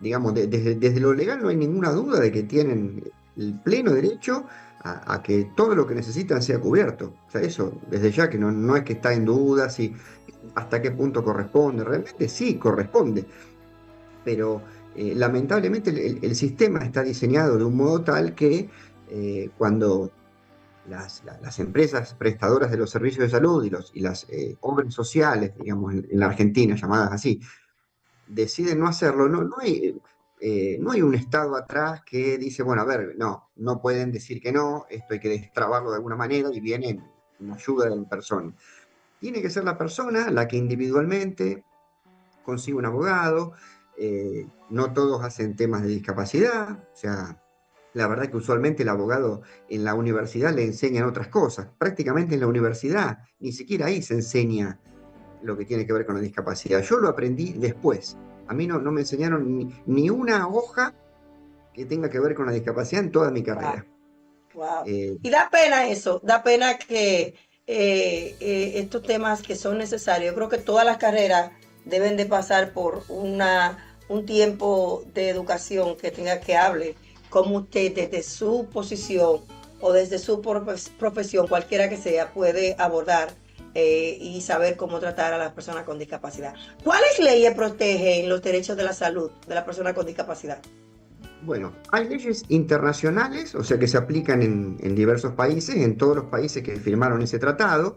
Digamos, desde lo legal no hay ninguna duda de que tienen el pleno derecho a que todo lo que necesitan sea cubierto. O sea, eso, desde ya que no es que está en duda si hasta qué punto corresponde. Realmente sí corresponde, pero lamentablemente el sistema está diseñado de un modo tal que cuando las empresas prestadoras de los servicios de salud y las obras sociales, digamos, en la Argentina, llamadas así, deciden no hacerlo, no hay un Estado atrás que dice, bueno, a ver, no pueden decir que no, esto hay que destrabarlo de alguna manera, y viene en ayuda de la persona. Tiene que ser la persona la que individualmente consiga un abogado. No todos hacen temas de discapacidad, o sea, la verdad que usualmente el abogado en la universidad le enseñan otras cosas. Prácticamente en la universidad, ni siquiera ahí se enseña lo que tiene que ver con la discapacidad. Yo lo aprendí después. A mí no me enseñaron ni una hoja que tenga que ver con la discapacidad en toda mi carrera. Wow. Y da pena eso, da pena que estos temas que son necesarios, yo creo que todas las carreras deben de pasar por un tiempo de educación que hable como usted desde su posición o desde su profesión, cualquiera que sea, puede abordar y saber cómo tratar a las personas con discapacidad. ¿Cuáles leyes protegen los derechos de la salud de las personas con discapacidad? Bueno, hay leyes internacionales, o sea, que se aplican en diversos países, en todos los países que firmaron ese tratado,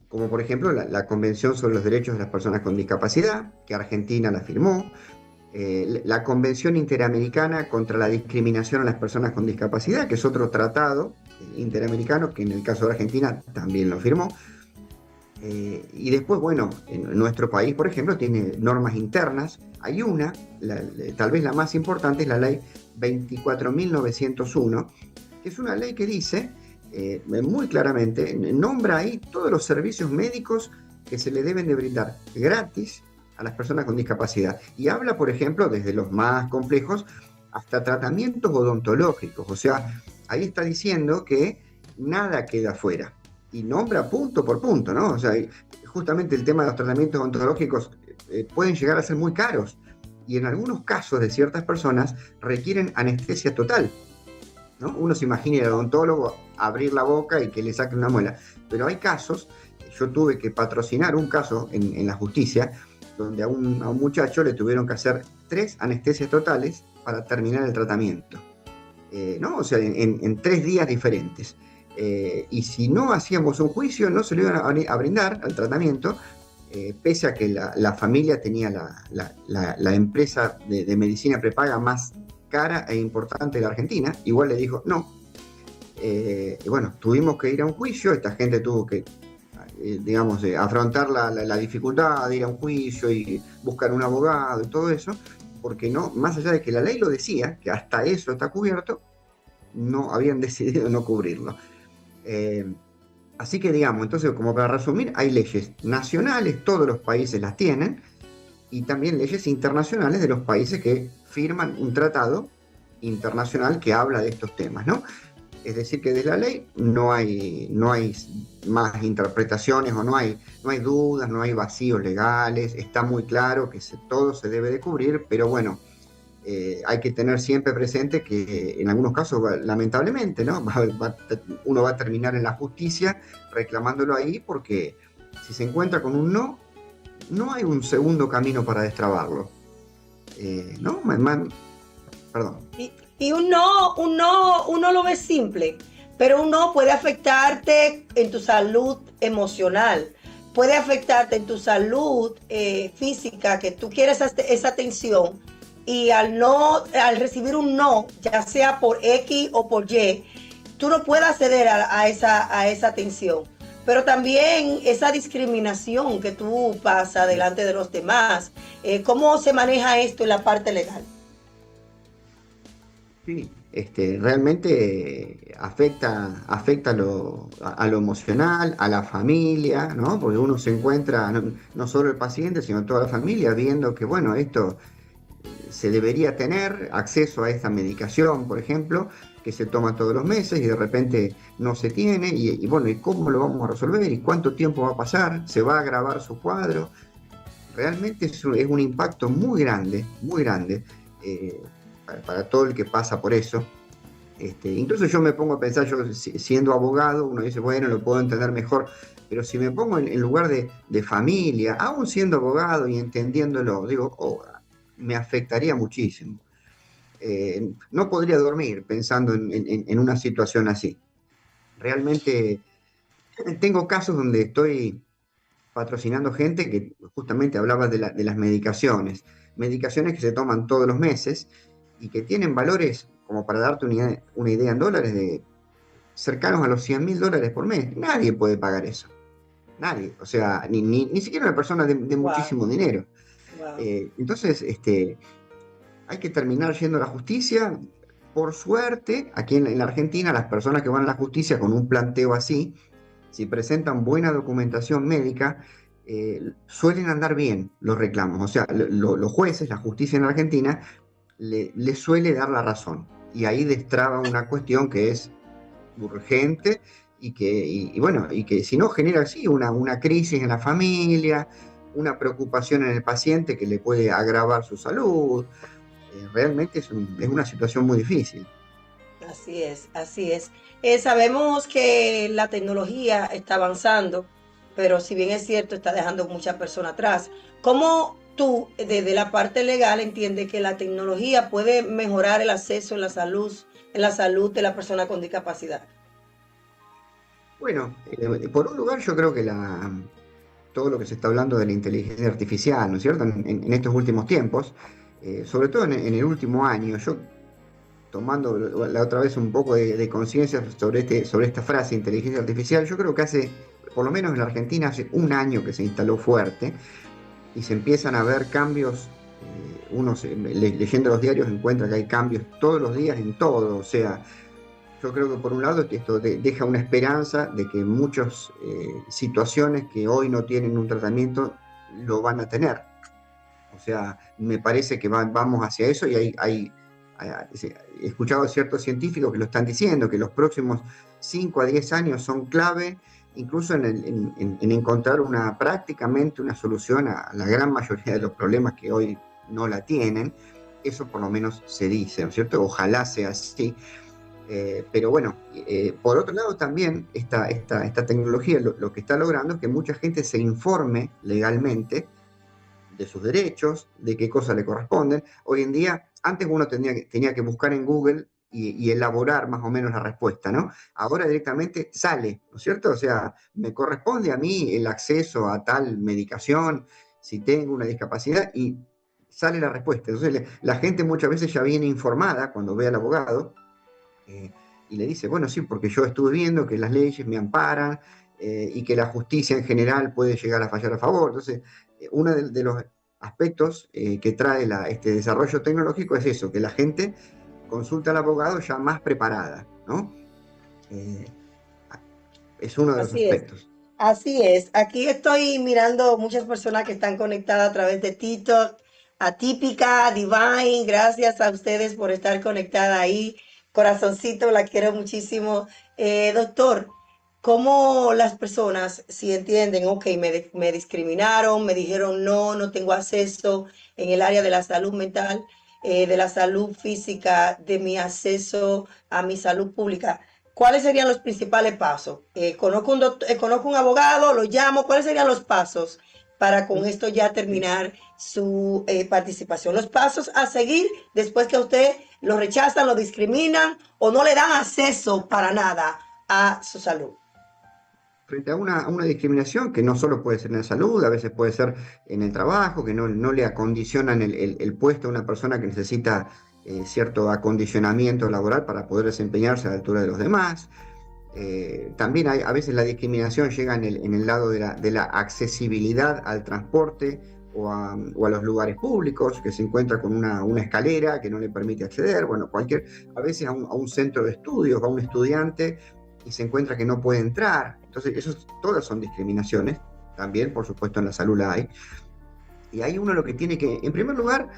como por ejemplo la Convención sobre los Derechos de las Personas con Discapacidad, que Argentina la firmó, la Convención Interamericana contra la Discriminación a las Personas con Discapacidad, que es otro tratado interamericano que en el caso de Argentina también lo firmó. Y después, bueno, en nuestro país, por ejemplo, tiene normas internas. Hay una, tal vez la más importante, es la ley 24.901, que es una ley que dice muy claramente, nombra ahí todos los servicios médicos que se le deben de brindar gratis a las personas con discapacidad. Y habla, por ejemplo, desde los más complejos hasta tratamientos odontológicos. O sea, ahí está diciendo que nada queda fuera. Y nombra punto por punto, ¿no? O sea, justamente el tema de los tratamientos odontológicos pueden llegar a ser muy caros. Y en algunos casos de ciertas personas requieren anestesia total, ¿no? Uno se imagina al odontólogo abrir la boca y que le saque una muela. Pero hay casos, yo tuve que patrocinar un caso en la justicia, donde a un muchacho le tuvieron que hacer 3 anestesias totales para terminar el tratamiento, ¿no? O sea, en 3 días diferentes. Y si no hacíamos un juicio, no se le iban a brindar al tratamiento, pese a que la familia tenía la empresa de medicina prepaga más cara e importante de la Argentina. Igual le dijo no. Y bueno, tuvimos que ir a un juicio, esta gente tuvo que digamos, afrontar la dificultad de ir a un juicio y buscar un abogado y todo eso, porque no, más allá de que la ley lo decía, que hasta eso está cubierto, no habían decidido no cubrirlo. Así que digamos, entonces como para resumir, hay leyes nacionales, todos los países las tienen, y también leyes internacionales de los países que firman un tratado internacional que habla de estos temas, ¿no? Es decir, que de la ley no hay más interpretaciones o no hay dudas, no hay vacíos legales, está muy claro que todo se debe de cubrir, pero bueno, hay que tener siempre presente que en algunos casos, lamentablemente, ¿no? Uno va a terminar en la justicia reclamándolo ahí, porque si se encuentra con un no hay un segundo camino para destrabarlo. ¿No? Perdón. Y un no, uno lo ve simple, pero un no puede afectarte en tu salud emocional, puede afectarte en tu salud física, que tú quieres esa atención, y al recibir un no, ya sea por X o por Y, tú no puedes acceder a esa atención. Pero también esa discriminación que tú pasas delante de los demás. ¿Cómo se maneja esto en la parte legal? Sí, realmente afecta a lo emocional, a la familia, ¿no? Porque uno se encuentra, no solo el paciente, sino toda la familia, viendo que, bueno, esto se debería tener acceso a esta medicación, por ejemplo, que se toma todos los meses y de repente no se tiene, y bueno, ¿y cómo lo vamos a resolver? ¿Y cuánto tiempo va a pasar? ¿Se va a agravar su cuadro? Realmente es un impacto muy grande para todo el que pasa por eso. Incluso yo me pongo a pensar, yo siendo abogado, uno dice, bueno, lo puedo entender mejor, pero si me pongo en lugar de familia, aún siendo abogado y entendiéndolo, digo, me afectaría muchísimo. No podría dormir pensando en una situación así. Realmente tengo casos donde estoy patrocinando gente que justamente hablaba de las medicaciones que se toman todos los meses y que tienen valores, como para darte una idea en dólares, de cercanos a los $100.000 por mes. Nadie puede pagar eso. Nadie. O sea, ni siquiera una persona de muchísimo dinero. Wow. Entonces, hay que terminar yendo a la justicia. Por suerte, aquí en la Argentina, las personas que van a la justicia con un planteo así, si presentan buena documentación médica, suelen andar bien los reclamos. O sea, los jueces, la justicia en Argentina, le suele dar la razón. Y ahí destraba una cuestión que es urgente y que si no genera así una crisis en la familia, una preocupación en el paciente que le puede agravar su salud. Realmente es una situación muy difícil. Así es. Sabemos que la tecnología está avanzando, pero si bien es cierto, está dejando muchas personas atrás. ¿Cómo tú, desde la parte legal, entiendes que la tecnología puede mejorar el acceso en la salud de la persona con discapacidad? Bueno, por un lugar yo creo que todo lo que se está hablando de la inteligencia artificial, ¿no es cierto?, en estos últimos tiempos, sobre todo en el último año, yo tomando la otra vez un poco de conciencia sobre esta frase, inteligencia artificial, yo creo que por lo menos en la Argentina, hace un año que se instaló fuerte y se empiezan a ver cambios. Uno leyendo los diarios encuentra que hay cambios todos los días en todo. O sea, yo creo que por un lado esto deja una esperanza de que muchas situaciones que hoy no tienen un tratamiento lo van a tener. O sea, me parece que vamos hacia eso, y he escuchado a ciertos científicos que lo están diciendo, que los próximos 5 a 10 años son clave, incluso en encontrar prácticamente una solución a la gran mayoría de los problemas que hoy no la tienen. Eso por lo menos se dice, ¿no es cierto? Ojalá sea así. Pero bueno, por otro lado también esta tecnología lo que está logrando es que mucha gente se informe legalmente de sus derechos, de qué cosas le corresponden. Hoy en día, antes uno tenía que buscar en Google y elaborar más o menos la respuesta, ¿no? Ahora directamente sale, ¿no es cierto? O sea, me corresponde a mí el acceso a tal medicación si tengo una discapacidad, y sale la respuesta. Entonces la gente muchas veces ya viene informada cuando ve al abogado, y le dice, bueno, sí, porque yo estuve viendo que las leyes me amparan, y que la justicia en general puede llegar a fallar a favor. Entonces, uno de los aspectos que trae este desarrollo tecnológico es eso, que la gente consulta al abogado ya más preparada, ¿no? Es uno de los aspectos. Así es. Aquí estoy mirando muchas personas que están conectadas a través de TikTok. Atípica, Divine, gracias a ustedes por estar conectada ahí. Corazoncito, la quiero muchísimo. Doctor, ¿cómo las personas, si entienden, ok, me discriminaron, me dijeron no tengo acceso en el área de la salud mental, de la salud física, de mi acceso a mi salud pública? ¿Cuáles serían los principales pasos? Conozco un abogado, lo llamo. ¿Cuáles serían los pasos para con esto ya terminar su participación? Los pasos a seguir después que a usted lo rechazan, lo discriminan o no le dan acceso para nada a su salud. Frente a una discriminación que no solo puede ser en la salud, a veces puede ser en el trabajo, que no le acondicionan el puesto a una persona que necesita cierto acondicionamiento laboral para poder desempeñarse a la altura de los demás. También a veces la discriminación llega en el lado de la accesibilidad al transporte o a los lugares públicos, que se encuentra con una escalera que no le permite acceder. Bueno, a veces a un centro de estudios va un estudiante y se encuentra que no puede entrar. Entonces, todas son discriminaciones. También, por supuesto, en la salud la hay. Y ahí uno lo que tiene que, en primer lugar,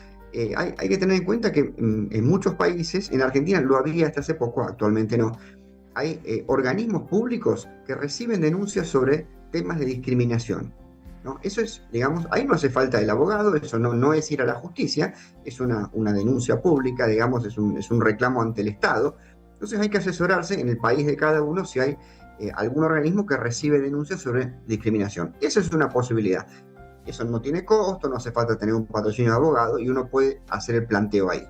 hay que tener en cuenta que en muchos países, en Argentina lo había hasta hace poco, actualmente no, hay organismos públicos que reciben denuncias sobre temas de discriminación, ¿no? Eso es, digamos, ahí no hace falta el abogado, eso no es ir a la justicia, es una denuncia pública, digamos, es un reclamo ante el Estado. Entonces hay que asesorarse en el país de cada uno si hay algún organismo que recibe denuncias sobre discriminación. Esa es una posibilidad. Eso no tiene costo, no hace falta tener un patrocinio de abogado y uno puede hacer el planteo ahí.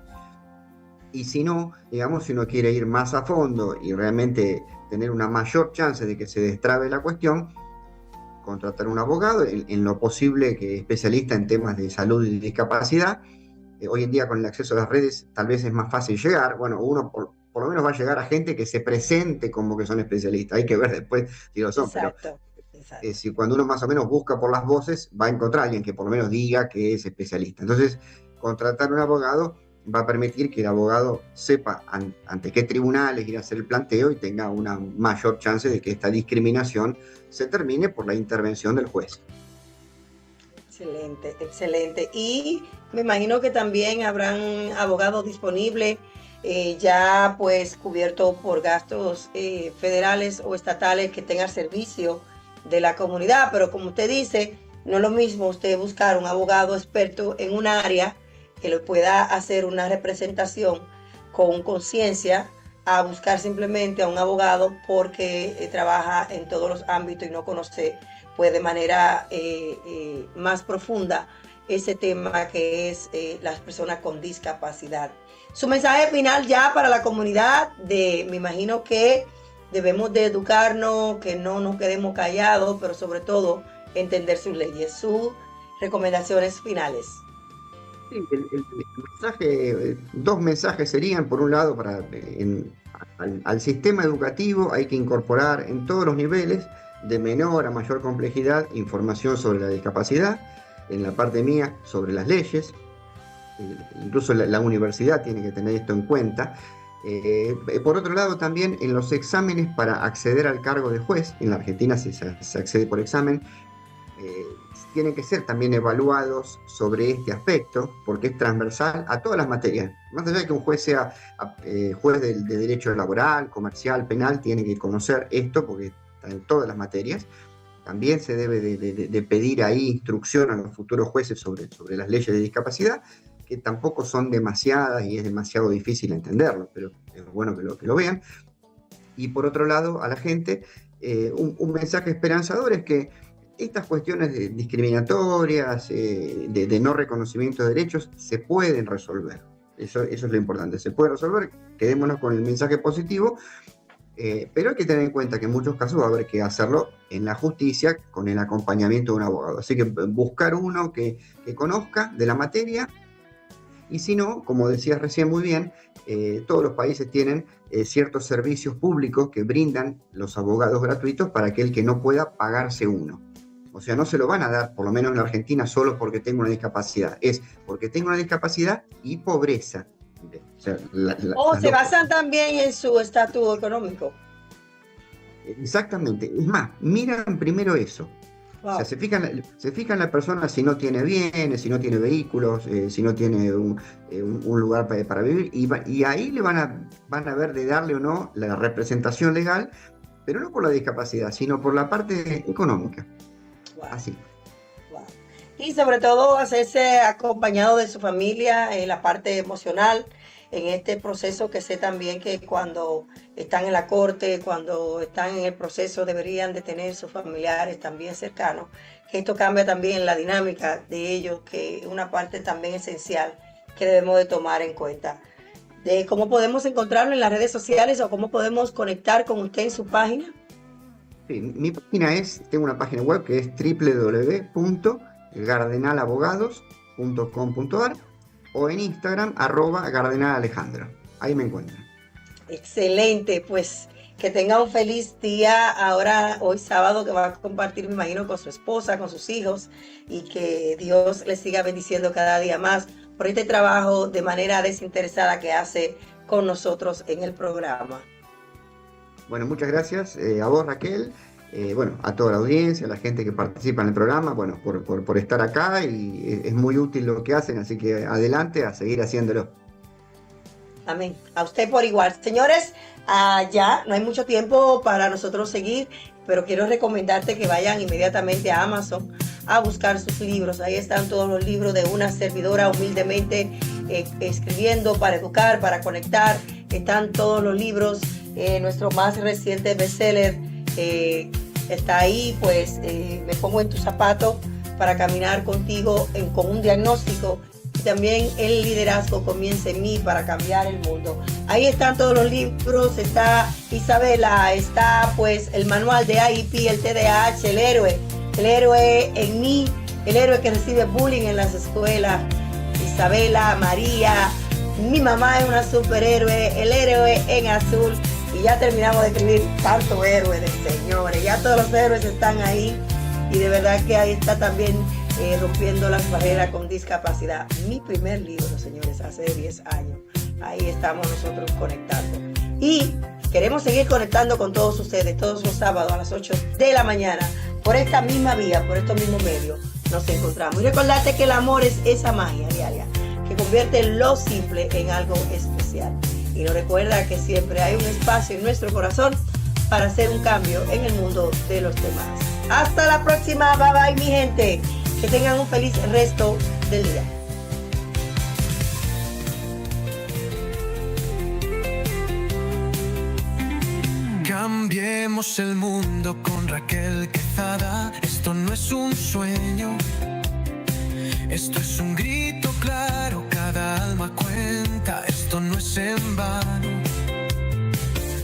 Y si no, digamos, si uno quiere ir más a fondo y realmente tener una mayor chance de que se destrabe la cuestión, contratar un abogado, en lo posible que especialista en temas de salud y discapacidad. Hoy en día con el acceso a las redes tal vez es más fácil llegar. Bueno, uno por lo menos va a llegar a gente que se presente como que son especialistas. Hay que ver después si lo son. Exacto. Pero si cuando uno más o menos busca por las voces, va a encontrar a alguien que por lo menos diga que es especialista. Entonces, contratar un abogado va a permitir que el abogado sepa ante qué tribunales ir a hacer el planteo y tenga una mayor chance de que esta discriminación se termine por la intervención del juez. Excelente, excelente. Y me imagino que también habrán abogados disponibles ya pues cubiertos por gastos federales o estatales que tengan servicio de la comunidad, pero como usted dice, no es lo mismo usted buscar un abogado experto en un área que le pueda hacer una representación con conciencia a buscar simplemente a un abogado porque trabaja en todos los ámbitos y no conoce pues de manera más profunda ese tema que es las personas con discapacidad. Su mensaje final ya para la comunidad, me imagino que debemos de educarnos, que no nos quedemos callados, pero sobre todo entender sus leyes, sus recomendaciones finales. Sí, el mensaje, dos mensajes serían, por un lado, al sistema educativo hay que incorporar en todos los niveles, de menor a mayor complejidad, información sobre la discapacidad, en la parte mía sobre las leyes, incluso la universidad tiene que tener esto en cuenta. Por otro lado, también en los exámenes para acceder al cargo de juez, en la Argentina se accede por examen, tienen que ser también evaluados sobre este aspecto, porque es transversal a todas las materias. Más allá de que un juez sea juez de derecho laboral, comercial, penal, tiene que conocer esto porque está en todas las materias. También se debe de pedir ahí instrucción a los futuros jueces sobre las leyes de discapacidad, que tampoco son demasiadas y es demasiado difícil entenderlo, pero es bueno que lo vean. Y por otro lado, a la gente, un mensaje esperanzador es que estas cuestiones discriminatorias, de no reconocimiento de derechos, se pueden resolver. Eso es lo importante, se puede resolver, quedémonos con el mensaje positivo, pero hay que tener en cuenta que en muchos casos va a haber que hacerlo en la justicia con el acompañamiento de un abogado. Así que buscar uno que conozca de la materia Y si no, como decías recién muy bien, todos los países tienen ciertos servicios públicos que brindan los abogados gratuitos para aquel que no pueda pagarse uno. O sea, no se lo van a dar, por lo menos en la Argentina, solo porque tengo una discapacidad. Es porque tengo una discapacidad y pobreza. O sea, se basan también en su estatus económico. Exactamente. Es más, miran primero eso. Wow. O sea, se fijan la persona si no tiene bienes, si no tiene vehículos, si no tiene un lugar para vivir, y ahí le van a ver de darle o no la representación legal, pero no por la discapacidad, sino por la parte económica. Wow. Así. Wow. Y sobre todo hacerse acompañado de su familia en la parte emocional, en este proceso que sé también que cuando están en la corte, cuando están en el proceso, deberían de tener sus familiares también cercanos, que esto cambia también la dinámica de ellos, que es una parte también esencial que debemos de tomar en cuenta. De cómo podemos encontrarlo en las redes sociales o cómo podemos conectar con usted en su página. Sí, mi página tengo una página web que es www.gardenalabogados.com.ar o en Instagram, @gardenalalejandro. Ahí me encuentran. Excelente, pues que tenga un feliz día ahora, hoy sábado, que va a compartir, me imagino, con su esposa, con sus hijos, y que Dios les siga bendiciendo cada día más por este trabajo de manera desinteresada que hace con nosotros en el programa. Bueno, muchas gracias a vos, Raquel. Bueno, a toda la audiencia, a la gente que participa en el programa, bueno, por estar acá, y es muy útil lo que hacen, así que adelante a seguir haciéndolo. Amén. A usted por igual. Señores, ya no hay mucho tiempo para nosotros seguir, pero quiero recomendarte que vayan inmediatamente a Amazon a buscar sus libros. Ahí están todos los libros de una servidora humildemente escribiendo para educar, para conectar. Están todos los libros. Nuestro más reciente bestseller está ahí, pues me pongo en tu zapato para caminar contigo con un diagnóstico, y también el liderazgo comienza en mí para cambiar el mundo. Ahí están todos los libros, está Isabela, está pues el manual de AIP, el TDAH, el héroe en mí, el héroe que recibe bullying en las escuelas, Isabela, María, mi mamá es una superhéroe, el héroe en azul. Y ya terminamos de escribir tanto héroe de señores, ya todos los héroes están ahí, y de verdad que ahí está también rompiendo las barreras con discapacidad. Mi primer libro, señores, hace 10 años. Ahí estamos nosotros conectando. Y queremos seguir conectando con todos ustedes todos los sábados a las 8 de la mañana por esta misma vía, por estos mismos medios. Nos encontramos. Y recordarte que el amor es esa magia diaria que convierte lo simple en algo especial. Y nos recuerda que siempre hay un espacio en nuestro corazón para hacer un cambio en el mundo de los demás. Hasta la próxima, bye bye mi gente. Que tengan un feliz resto del día. Cambiemos el mundo con Raquel Quezada. Esto no es un sueño, esto es un grito claro, cada alma cuenta, esto no es en vano.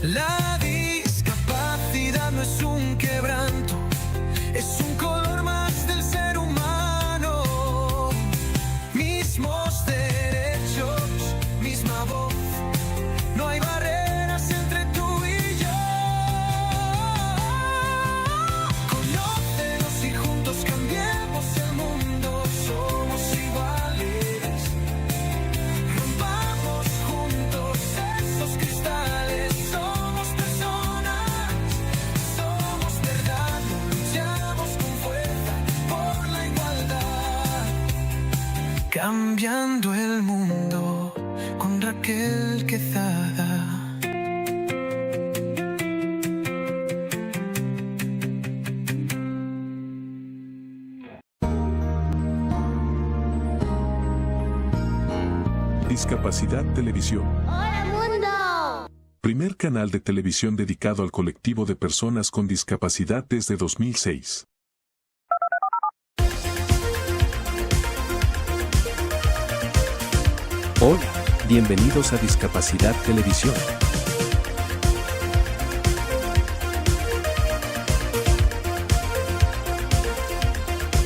La discapacidad no es un quebranto, es un color más del ser humano. Mismos derechos, misma voz, no hay barreras entre tú y yo. Conócenos y juntos cambiemos el mundo, somos iguales. Rompamos juntos esos cristales, somos personas, somos verdad, luchamos con fuerza por la igualdad. Cambiando el mundo con Raquel Quezada. Discapacidad Televisión. ¡Hola mundo! Primer canal de televisión dedicado al colectivo de personas con discapacidad desde 2006. Hola, bienvenidos a Discapacidad Televisión.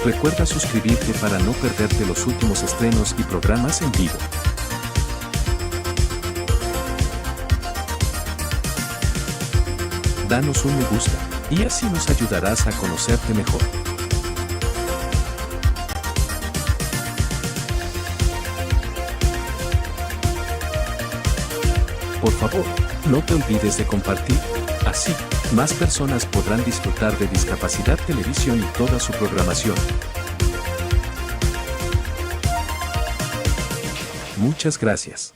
Recuerda suscribirte para no perderte los últimos estrenos y programas en vivo. danos un me gusta, y así nos ayudarás a conocerte mejor. Por favor, no te olvides de compartir. Así, más personas podrán disfrutar de Discapacidad Televisión y toda su programación. Muchas gracias.